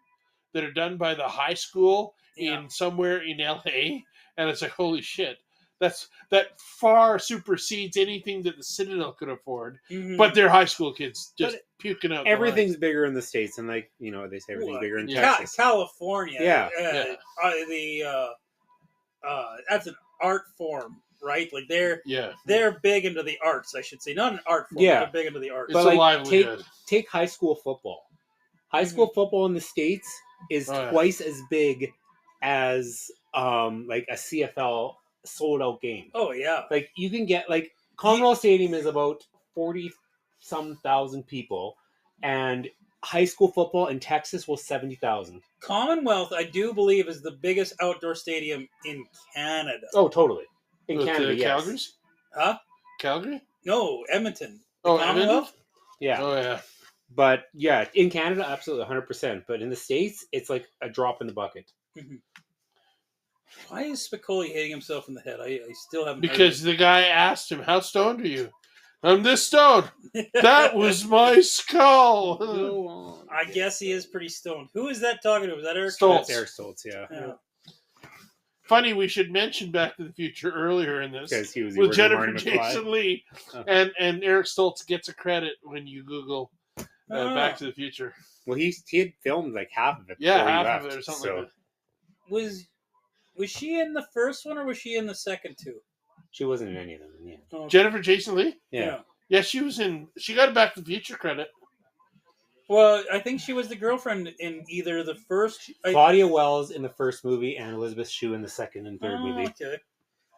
that are done by the high school in somewhere in LA, and it's like, holy shit. That far supersedes anything that the Citadel could afford. Mm-hmm. But they're high school kids just puking out. Everything's bigger in the States, and like they say everything's bigger in Texas. California. Yeah. That's an art form, right? Like they're big into the arts, I should say. Not an art form, they're big into the arts. It's a livelihood. Take high school football. High school football in the States is twice as big as like a CFL sold out game. Oh yeah. Like you can get Commonwealth Stadium is about 40-some thousand people, and high school football in Texas was 70,000. Commonwealth, I do believe, is the biggest outdoor stadium in Canada. Oh, totally. In Canada, yes. Calgary's? Huh? Calgary? No, Edmonton. Commonwealth? Yeah. Oh yeah. But yeah, in Canada, absolutely 100%. But in the States, it's like a drop in the bucket. Mm-hmm. Why is Spicoli hitting himself in the head? I still haven't. Because the guy asked him, "How stoned are you?" "I'm this stoned." "That was my skull." Go on. I guess he is pretty stoned. Who is that talking to? Was that Eric Stoltz? That's Eric Stoltz, yeah. Funny, we should mention Back to the Future earlier in this Because he was the with original Jennifer Marty McFly. Jason Lee, Oh. and Eric Stoltz gets a credit when you Google Back to the Future. Well, he had filmed like half of it. Yeah, before he half left, of it or something so like that. Was she in the first one or was she in the second two? she wasn't in any of them. Yeah. Oh, Jennifer Jason Lee? Yeah. Yeah, she was in. She got a Back to the Future credit. Well, I think she was the girlfriend in either the first. Claudia Wells in the first movie and Elizabeth Shue in the second and third movie. Okay.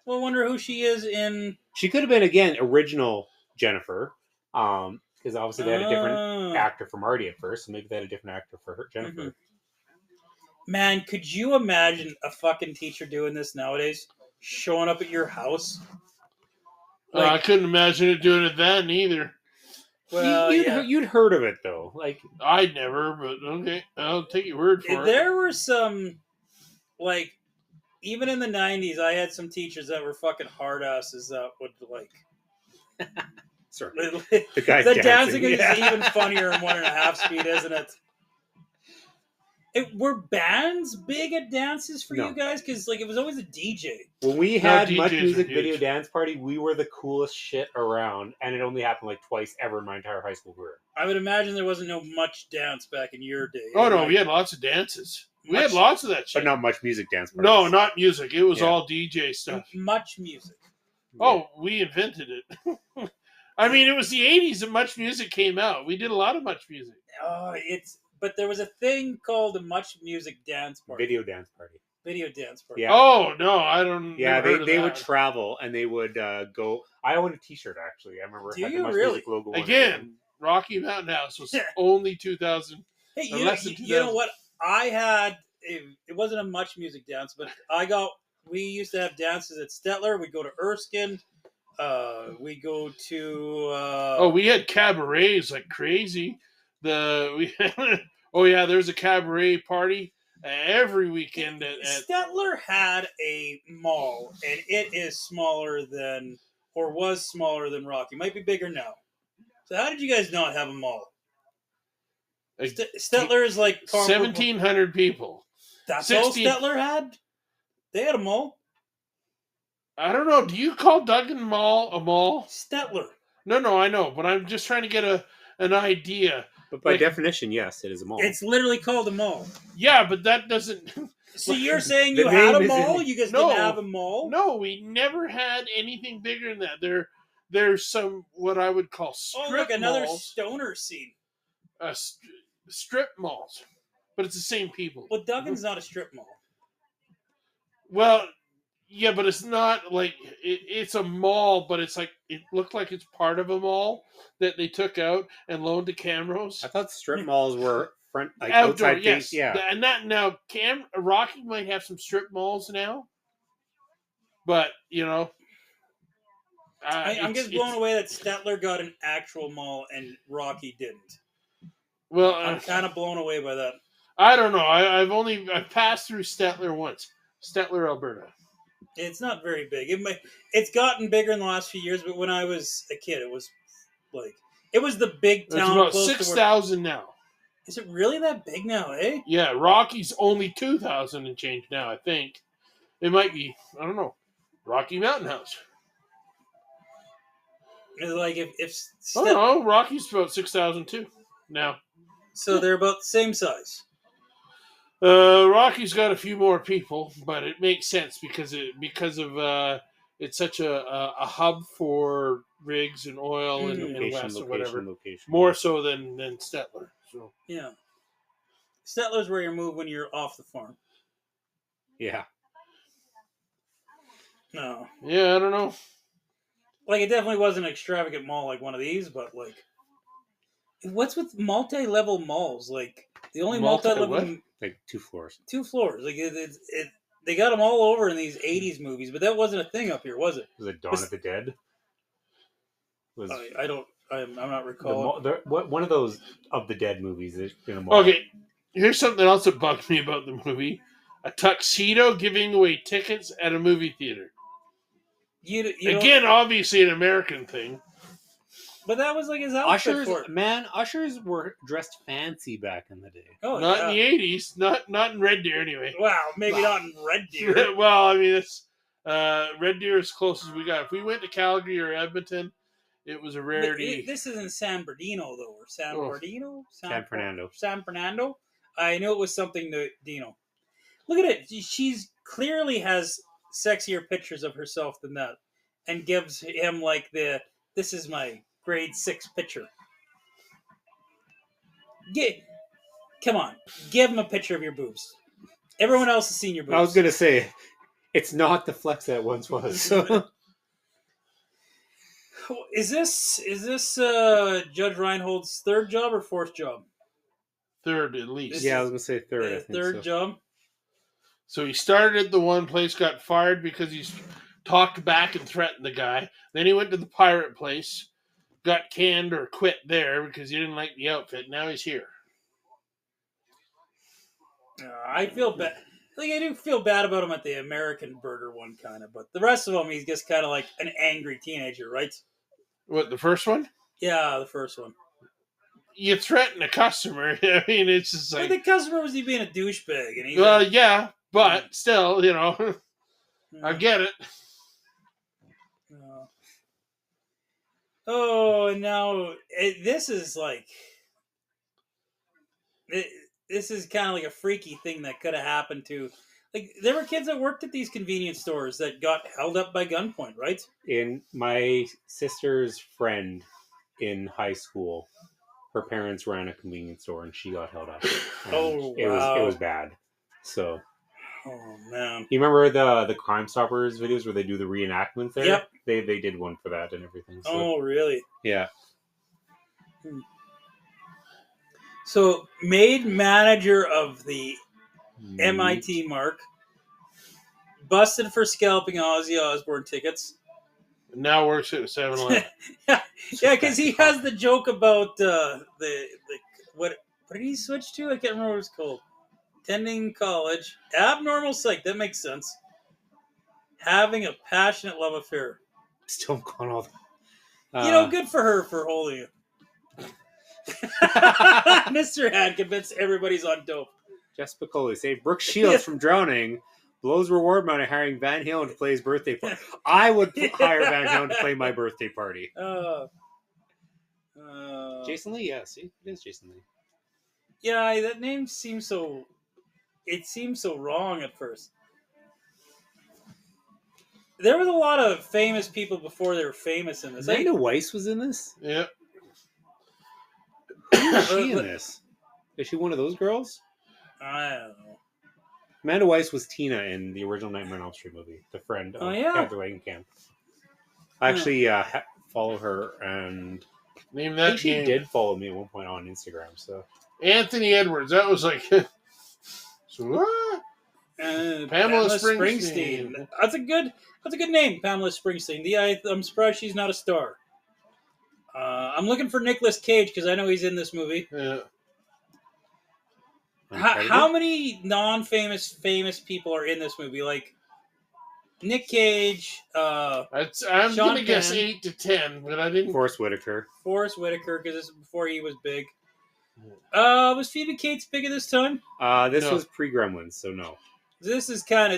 Well, I wonder who she is in. She could have been again original Jennifer, because obviously they had a different actor for Marty at first, so maybe they had a different actor for her, Jennifer. Mm-hmm. Man, could you imagine a fucking teacher doing this nowadays? Showing up at your house? I couldn't imagine it doing it then either. Well, you'd heard of it though. Like I never, but okay, I'll take your word for it. There were some, like, even in the 90s, I had some teachers that were fucking hard asses that would like. Sorry. The guy's dancing is yeah. even funnier in 1.5 speed, isn't it? Were bands big at dances for you guys? Because like it was always a DJ. When we had DJs Much Music are Video huge. Dance Party, we were the coolest shit around, and it only happened like twice ever in my entire high school career. I would imagine there wasn't no much dance back in your day. Oh no, we had lots of dances. We had lots of that shit. But not Much Music Dance Parties. No, not music. It was all DJ stuff. Much music. Oh, we invented it. I mean, it was the 80s and Much Music came out. We did a lot of Much Music. But there was a thing called a Much Music Dance Party. Video Dance Party. Video Dance Party. Yeah. Oh, no, I don't Yeah, never they heard of would that. travel, and they would go... I owned a t-shirt, actually. I remember it Do had you the Much really? Music logo on it. Again, Rocky Mountain House was only 2000. Hey, less than you know 2000. what? I had... It wasn't a Much Music dance, but we used to have dances at Stettler. We'd go to Erskine. We go to... we had cabarets like crazy. There's a cabaret party every weekend at Stettler had a mall, and it is smaller than, or was smaller than Rocky. Might be bigger now. So how did you guys not have a mall? Stettler is like 1,700 people. That's all Stettler had? They had a mall? I don't know. Do you call Duggan Mall a mall? Stettler. No, I know, but I'm just trying to get an idea. But by definition, yes, it is a mall. It's literally called a mall. Yeah, but that doesn't... So you're saying you had a mall? You guys didn't have a mall? No, we never had anything bigger than that. There's some, what I would call strip look, another malls. stoner scene. Strip malls. But it's the same people. Well, Duggan's not a strip mall. Well, yeah, but it's not like it's a mall, but it's like it looked like it's part of a mall that they took out and loaned to Camrose. I thought strip malls were Outdoor, outside yes. face, yeah. And that now, Rocky might have some strip malls now, but I'm just blown away that Stettler got an actual mall and Rocky didn't. Well, I'm kind of blown away by that. I don't know. I've passed through Stettler once. Stettler, Alberta. It's not very big. It's gotten bigger in the last few years, but when I was a kid, it was the big town. It's about 6,000 now. Is it really that big now, eh? Yeah, Rocky's only 2,000 and change now, I think. It might be, I don't know, Rocky Mountain House. It's like if no, Rocky's about 6,000 too now. So they're about the same size. Rocky's got a few more people, but it makes sense because of it's such a hub for rigs and oil and West and whatever. More so than Stettler. So yeah, Stettler's where you move when you're off the farm. Yeah. No. Yeah, I don't know. Like it definitely wasn't an extravagant mall like one of these, but like, what's with multi-level malls? Like the only multi-level. Like 2 floors. 2 floors. Like they got them all over in these 80s movies, but that wasn't a thing up here, was it? Was it Dawn of the Dead? I'm not recalling. One of those of the Dead movies is in a mall. Okay, here's something else that bugged me about the movie: a tuxedo giving away tickets at a movie theater. You Again, obviously an American thing. But that was like his outfit for it. Ushers were dressed fancy back in the day. Oh, Not yeah. in the 80s. Not in Red Deer anyway. Wow, maybe not in Red Deer. Well, I mean, it's Red Deer is close as we got. If we went to Calgary or Edmonton, it was a rarity. This isn't San Bernardino, though. Or San Bernardino? San Fernando. San Fernando? I knew it was something to, Look at it. She's clearly has sexier pictures of herself than that. And gives him, like, this is my grade 6 picture. Come on. Give him a picture of your boobs. Everyone else has seen your boobs. I was going to say, it's not the flex that it once was. Is this Judge Reinhold's third job or fourth job? Third, at least. Yeah, I was going to say third. I think third job. So he started at the one place, got fired because he talked back and threatened the guy. Then he went to the pirate place, got canned or quit there because he didn't like the outfit. Now he's here. I feel bad. Like, I do feel bad about him at the American Burger one, kind of. But the rest of him, he's just kind of like an angry teenager, right? What, the first one? Yeah, the first one. You threaten a customer. I mean, it's just like... But the customer was he being a douchebag. And yeah, but still, I get it. Oh, and now this is like... This is kind of like a freaky thing that could have happened to... Like, there were kids that worked at these convenience stores that got held up by gunpoint, right? In my sister's friend in high school, her parents ran a convenience store and she got held up. It was bad. So... Oh, man. You remember the Crime Stoppers videos where they do the reenactments there? Yep. They did one for that and everything. So. Oh, really? Yeah. So, made manager of the MIT Mark, busted for scalping Ozzy Osbourne tickets. Now works at 7-Eleven. Yeah, because he has the joke about the what did he switch to? I can't remember what it's called. Attending college, abnormal psych. That makes sense. Having a passionate love affair. Still gone all. Good for her for holding it. Mr. Had convinced everybody's on dope. Jeff Spicoli saved Brooke Shields from drowning. Blows reward money hiring Van Halen to play his birthday party. I would hire Van Halen to play my birthday party. Jason Lee, yeah, see, it is Jason Lee. Yeah, that name seems so. It seems so wrong at first. There was a lot of famous people before they were famous in this. Amanda Weiss was in this? Yeah. Who is she in this? Is she one of those girls? I don't know. Amanda Weiss was Tina in the original Nightmare on Elm Street movie, the friend of Heather Langenkamp. I actually follow her, and Name that I think she game. did follow me at one point on Instagram. So Anthony Edwards. That was like... So what? Pamela Springsteen. That's a good name, Pamela Springsteen. I'm surprised she's not a star. I'm looking for Nicolas Cage because I know he's in this movie. Yeah. How many non-famous famous people are in this movie? Like Nick Cage. I'm gonna guess 8 to 10, but I didn't. Forrest Whitaker, because this is before he was big. Was Phoebe Cates big at this time? This was pre-Gremlins, so no. This is what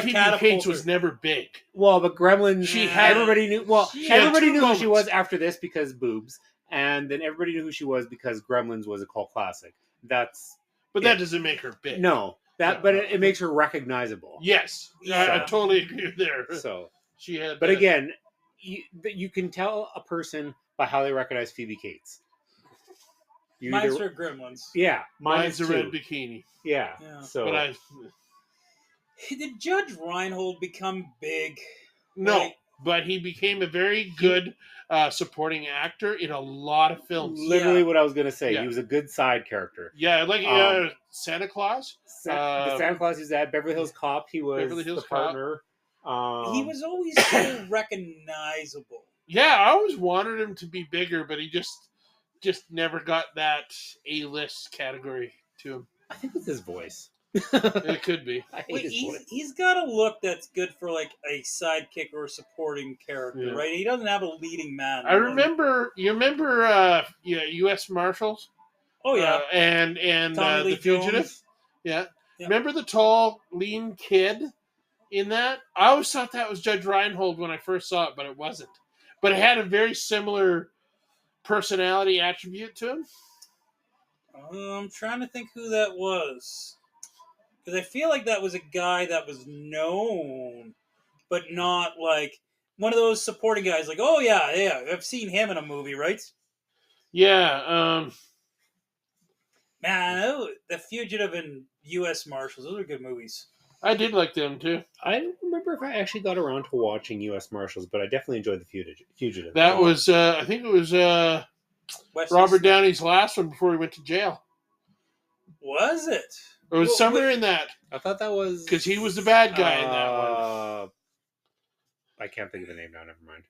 Phoebe catapulted Cates was never big. Well, but Gremlins, everybody knew. Well, everybody knew who she was after this because boobs, and then everybody knew who she was because Gremlins was a cult classic. That doesn't make her big. No, but it makes her recognizable. Yes, I totally agree with there. So she had. But again, you can tell a person by how they recognize Phoebe Cates. Mine's for Gremlins. Yeah, mine's the red bikini. Yeah. So, but did Judge Reinhold become big? No, but he became a very good supporting actor in a lot of films. Literally, what I was going to say. Yeah. He was a good side character. Yeah, like Santa Claus. The Santa Claus is that Beverly Hills Cop. He was the partner. He was always so recognizable. Yeah, I always wanted him to be bigger, but he just never got that A-list category to him. I think it's his voice. It could be. I hate Wait, his voice. he's got a look that's good for like a sidekick or a supporting character, Yeah. right? He doesn't have a leading man. I remember. You remember? U.S. Marshals. Oh yeah, And Tommy Lee the Fugitive. Jones. Yeah. Yeah. Remember the tall, lean kid in that? I always thought that was Judge Reinhold when I first saw it, but it wasn't. But it had a very similar personality attribute to him. I'm trying to think who that was, because I feel like that was a guy that was known, but not like one of those supporting guys. Like, oh yeah, I've seen him in a movie, right? Yeah. Man, The Fugitive and U.S. Marshals, those are good movies. I did like them too. I don't remember if I actually got around to watching U.S. Marshals, but I definitely enjoyed The Fugitive. That was, I think it was Wesley Robert Snipes. Downey's last one before he went to jail. Was it? It was Well, somewhere in that, I thought that was... because he was the bad guy in that one. I can't think of the name now, never mind.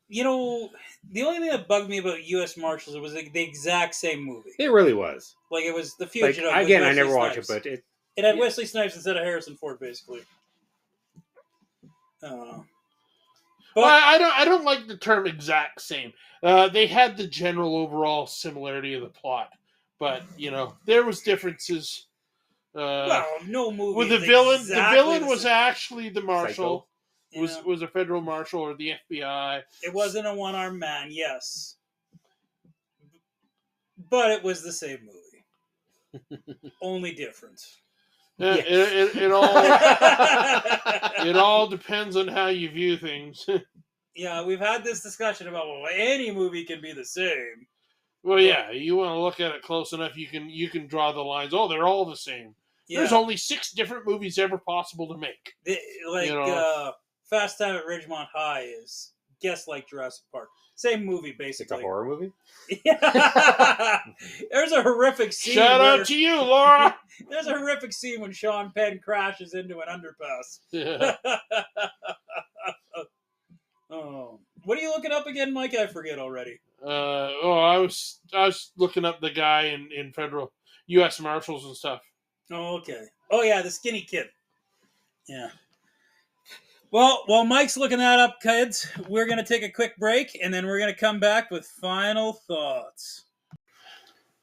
You know, the only thing that bugged me about U.S. Marshals, it was like the exact same movie. It really was. Like, it was The Like, Fugitive. with again, I Wesley never watched Snipes. it, but it... It had yeah. Wesley Snipes instead of Harrison Ford, basically. I don't know. But Well, I don't like the term exact same. They had the general overall similarity of the plot, but there was differences. well, no movie. With is the villain, exactly the villain the was same. actually the marshal. Yeah. Was a federal marshal or the FBI. It wasn't a one-armed man, yes, but it was the same movie. Only different. Yeah, Yes. it all depends on how you view things. Yeah, we've had this discussion about any movie can be the same. Well, yeah, you want to look at it close enough, you can draw the lines. Oh, they're all the same. Yeah. There's only 6 different movies ever possible to make. Fast Time at Ridgemont High is guess like Jurassic Park. Same movie, It's basically. a horror movie? Yeah. There's a horrific scene. Shout out to you, Laura. There's a horrific scene when Sean Penn crashes into an underpass. Yeah. Oh, what are you looking up again, Mike? I forget already. I was looking up the guy in federal U.S. Marshals and stuff. Oh, okay. Oh yeah, the skinny kid. Yeah. Well, while Mike's looking that up, kids, we're going to take a quick break, and then we're going to come back with final thoughts.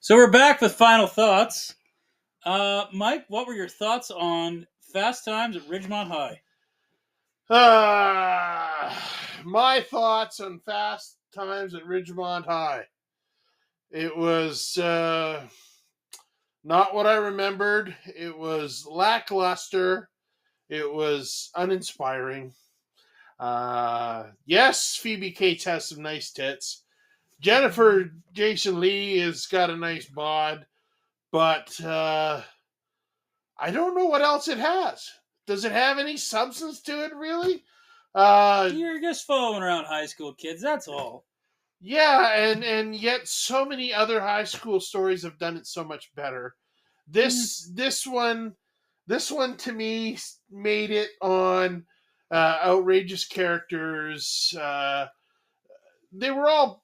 So we're back with final thoughts. Mike, what were your thoughts on Fast Times at Ridgemont High? My thoughts on Fast Times at Ridgemont High. It was not what I remembered. It was lackluster. It was uninspiring. Yes, Phoebe Cates has some nice tits. Jennifer Jason Leigh has got a nice bod, but I don't know what else it has. Does it have any substance to it, really? You're just following around high school kids, that's all. Yeah, and yet so many other high school stories have done it so much better. This one to me made it on outrageous characters. They were all.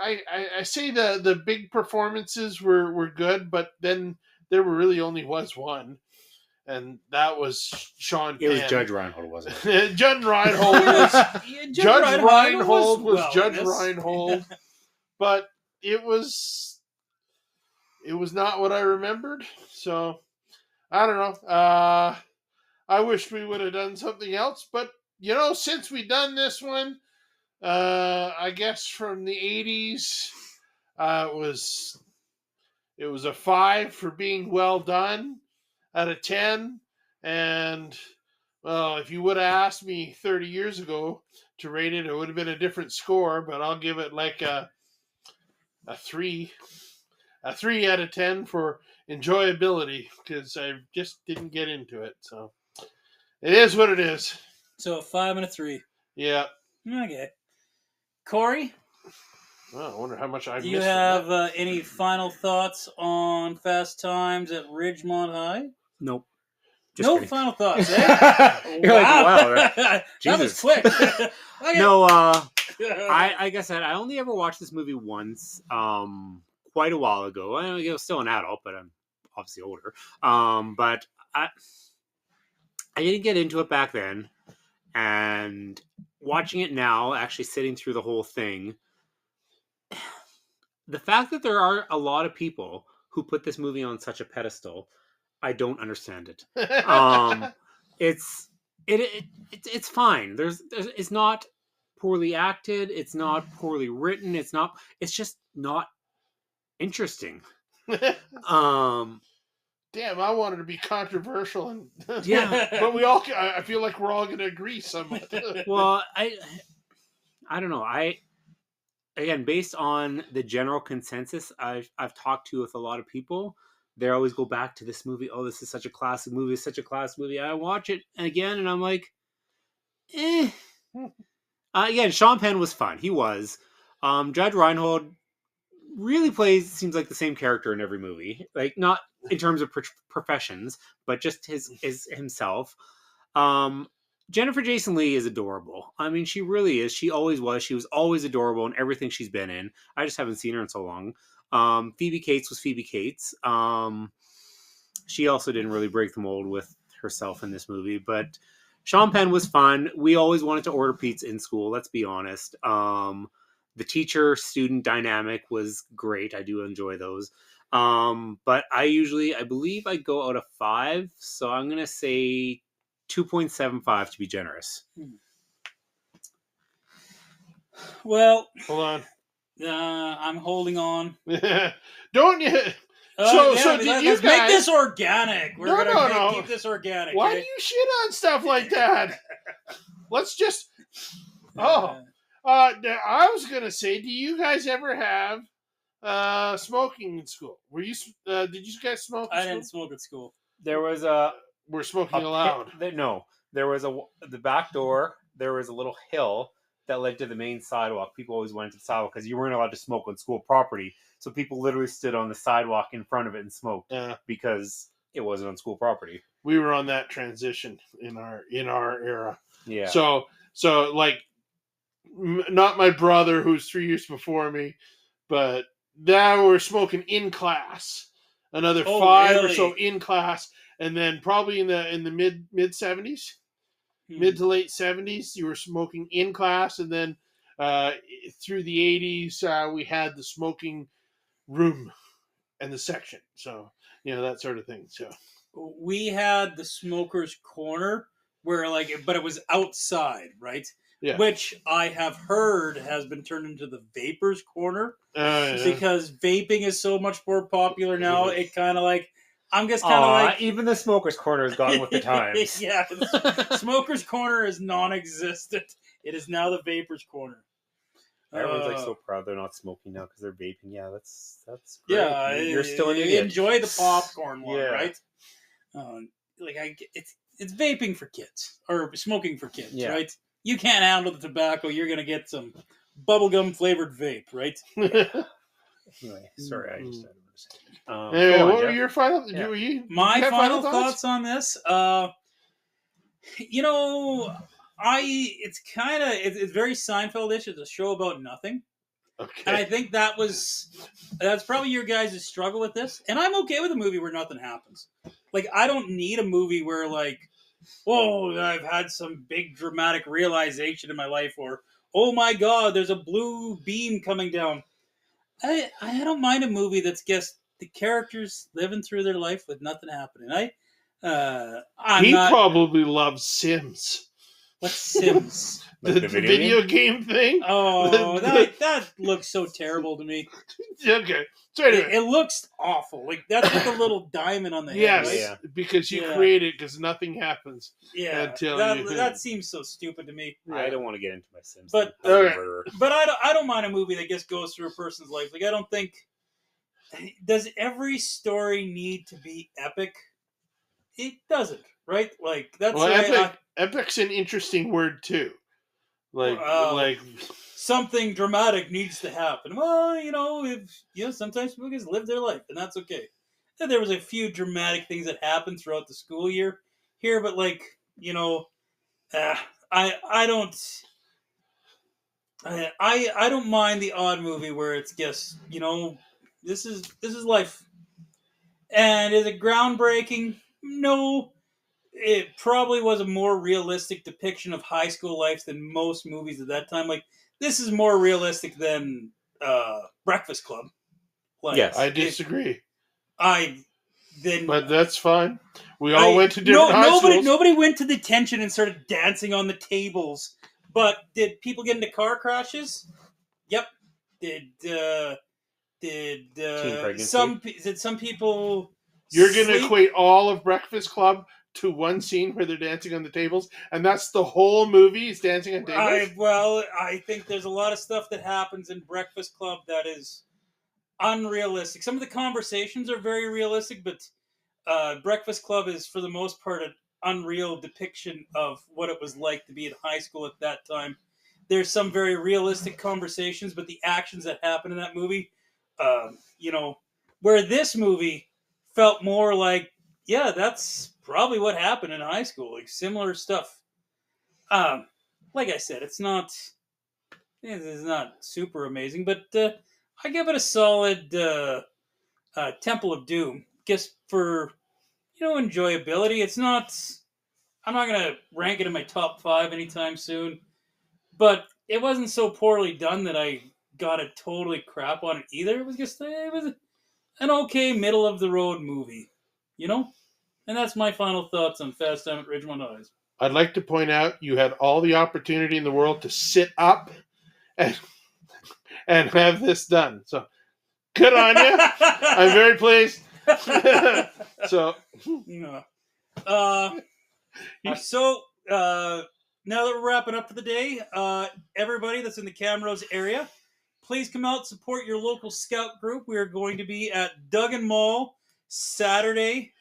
I say the big performances were good, but then there really only was one, and that was Sean Penn. It was Judge Reinhold, wasn't it? Judge Reinhold was Judge Reinhold was well Judge in this. Reinhold, but it was not what I remembered. So I don't know. I wish we would have done something else, but since we done this one, I guess from the 80s, it was a 5 for being well done out of 10, and well, if you would have asked me 30 years ago to rate it, it would have been a different score, but I'll give it like a 3. A 3 out of 10 for enjoyability, because I just didn't get into it. So it is what it is. So a 5 and a 3. Yeah. Okay. Corey, Well, I wonder how much I've do you missed. have any final thoughts on Fast Times at Ridgemont High? Nope. No kidding. final thoughts, eh? You're like, wow. That was Jesus. quick. Okay. No, I guess I only ever watched this movie once, quite a while ago. It was still an adult, but I'm obviously older. But I didn't get into it back then, and watching it now, actually sitting through the whole thing, the fact that there are a lot of people who put this movie on such a pedestal, I don't understand it. It's it's fine. There's it's not poorly acted. It's not poorly written. It's just not interesting. Damn, I wanted to be controversial, and Yeah. but I feel like we're all going to agree somewhat. Well, I don't know. Again, based on the general consensus I've talked to with a lot of people, they always go back to this movie. Oh, this is such a classic movie. It's such a classic movie. I watch it again, and I'm like, eh. Again, Sean Penn was fun. He was. Judge Reinhold really seems like the same character in every movie. Like, not in terms of professions, but just his himself. Jennifer Jason Leigh is adorable. I mean, she really is. She always was. She was always adorable in everything she's been in. I just haven't seen her in so long. Phoebe Cates was Phoebe Cates. She also didn't really break the mold with herself in this movie, but Sean Penn was fun. We always wanted to order pizza in school, let's be honest. The teacher-student dynamic was great. I do enjoy those. But I believe I go out of 5, so I'm going to say 2.75 to be generous. Well, Hold on. I'm holding on. Don't you? Did you let's guys make this organic? We're gonna keep this organic. Why okay? do you shit on stuff like that? Let's just. I was gonna say, do you guys ever have smoking in school? Did you guys smoke? I didn't smoke at school. There was We're smoking allowed. There was the back door. There was a little hill that led to the main sidewalk. People always went to the sidewalk because you weren't allowed to smoke on school property. So people literally stood on the sidewalk in front of it and smoked because it wasn't on school property. We were on that transition in our era. Yeah. So like, not my brother who's 3 years before me, but now we're smoking in class. Another 5 or so in class, and then probably in the mid 70s, mid to late 70s, you were smoking in class, and then through the 80s, we had the smoking room and the section. So that sort of thing. So we had the smokers' corner where but it was outside, right? Yeah. Which I have heard has been turned into the vapors' corner because vaping is so much more popular now. It kind of I'm just kind of like even the smokers' corner has gone with the times. Yeah, smokers' corner is non-existent. It is now the vapors' corner. Everyone's so proud they're not smoking now because they're vaping. Yeah, that's great. Yeah, you're still an idiot. Enjoy the popcorn one, Yeah. right? It's vaping for kids or smoking for kids, right? You can't handle the tobacco. You're gonna get some bubblegum flavored vape, right? Anyway, sorry, I just had to say. What were your final? My final thoughts on this? It's very Seinfeld-ish. It's a show about nothing. Okay. And I think that's probably your guys' struggle with this. And I'm okay with a movie where nothing happens. I don't need a movie where whoa, I've had some big dramatic realization in my life, or oh my God, there's a blue beam coming down. I don't mind a movie that's just the characters living through their life with nothing happening. Probably loves Sims. What's Sims? the video game thing? Oh, that looks so terrible to me. Okay. So anyway. It looks awful. That's with the little diamond on the head. Yes, right? because you create it because nothing happens. Yeah, until that seems so stupid to me. I don't want to get into my Sims. But I don't mind a movie that just goes through a person's life. I don't think. Does every story need to be epic? It doesn't, right? Epic's an interesting word too. Something dramatic needs to happen. Well, sometimes people just live their life, and that's okay. And there was a few dramatic things that happened throughout the school year here, but I don't mind the odd movie where it's just this is life. And is it groundbreaking? No. It probably was a more realistic depiction of high school life than most movies at that time. Like, this is more realistic than Breakfast Club. Like, Yes. I disagree. But that's fine. We all went to different high schools. Nobody went to detention and started dancing on the tables. But did people get into car crashes? Yep. Did some people? You're going to equate all of Breakfast Club to one scene where they're dancing on the tables, and that's the whole movie is dancing on tables? I think there's a lot of stuff that happens in Breakfast Club that is unrealistic. Some of the conversations are very realistic, but Breakfast Club is, for the most part, an unreal depiction of what it was like to be in high school at that time. There's some very realistic conversations, but the actions that happen in that movie, where this movie felt more like, yeah, that's probably what happened in high school, like similar stuff. Like I said, it's not super amazing, but I give it a solid Temple of Doom, just for enjoyability. It's not. I'm not gonna rank it in my top 5 anytime soon, but it wasn't so poorly done that I got a totally crap on it either. It was an okay middle of the road movie, And that's my final thoughts on Fast Time at Ridgemont Eyes. I'd like to point out you had all the opportunity in the world to sit up and have this done. So good on you. I'm very pleased. So now that we're wrapping up for the day, everybody that's in the Camrose area, please come out, support your local scout group. We are going to be at Duggan Mall Saturday.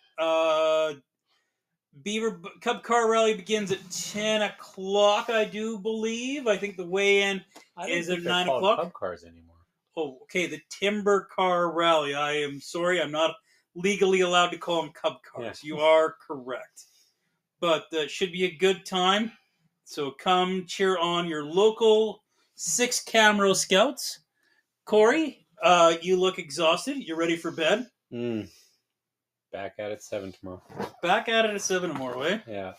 Beaver Cub Car Rally begins at 10 o'clock, I do believe. I think the weigh-in is at 9 o'clock. Cub cars anymore. Oh, okay. The Timber Car Rally. I am sorry. I'm not legally allowed to call them Cub cars. Yeah. You are correct. But it should be a good time. So come cheer on your local 6 Camrose Scouts. Corey, you look exhausted. You ready for bed? Back at it 7 tomorrow. Back at it at 7 tomorrow, eh? Yeah.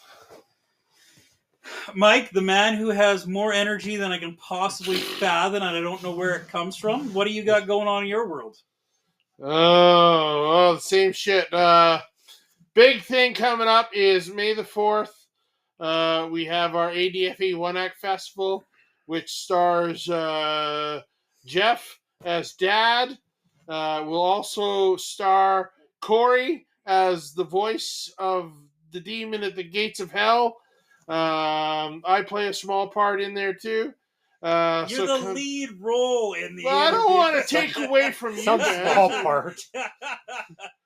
Mike, the man who has more energy than I can possibly fathom, and I don't know where it comes from. What do you got going on in your world? Oh, well, the same shit. Big thing coming up is May the 4th. We have our ADFA One Act Festival, which stars Jeff as Dad. Will also star Corey as the voice of the demon at the gates of hell. I play a small part in there too. You're the lead role in the. Well, I don't want to take away from you. Some small part.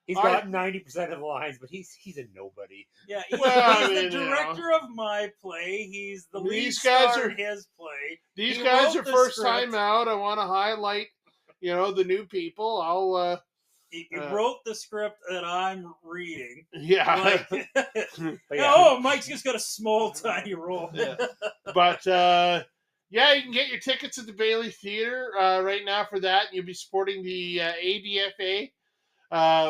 He's got 90% of the lines, but he's a nobody. Yeah, he's the director of my play. He's the lead star in his play. These guys are first time out. I want to highlight, the new people. He wrote the script that I'm reading. Yeah. Mike's just got a small, tiny role. Yeah. But, you can get your tickets at the Bailey Theater right now for that. You'll be supporting the ADFA,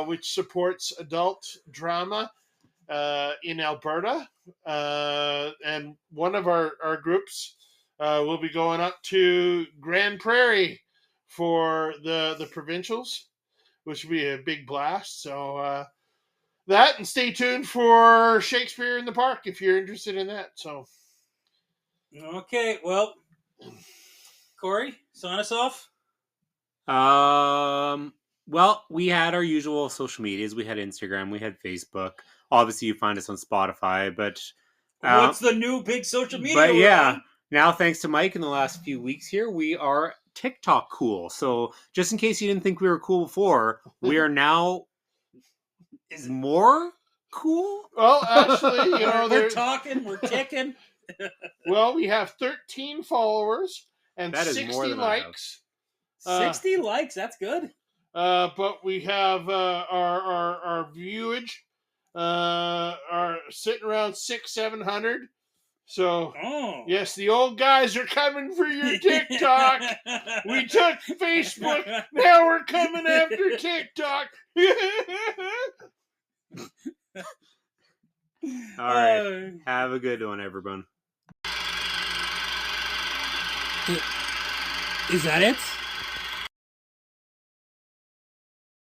which supports adult drama in Alberta. And one of our groups will be going up to Grand Prairie for the provincials, which will be a big blast. So that, and stay tuned for Shakespeare in the Park if you're interested in that. So, okay, well, Corey, sign us off. Well, we had our usual social medias. We had Instagram, we had Facebook. Obviously, you find us on Spotify, but what's the new big social media? But yeah, now thanks to Mike in the last few weeks here, we are TikTok cool. So just in case you didn't think we were cool before, we are now more cool. Well, actually, we're talking, we're ticking. Well, we have 13 followers and that 60 likes. 60 likes, that's good. But we have our viewage are sitting around 600-700. So, yes, the old guys are coming for your TikTok. We took Facebook. Now we're coming after TikTok. All right. Have a good one, everyone. Is that it?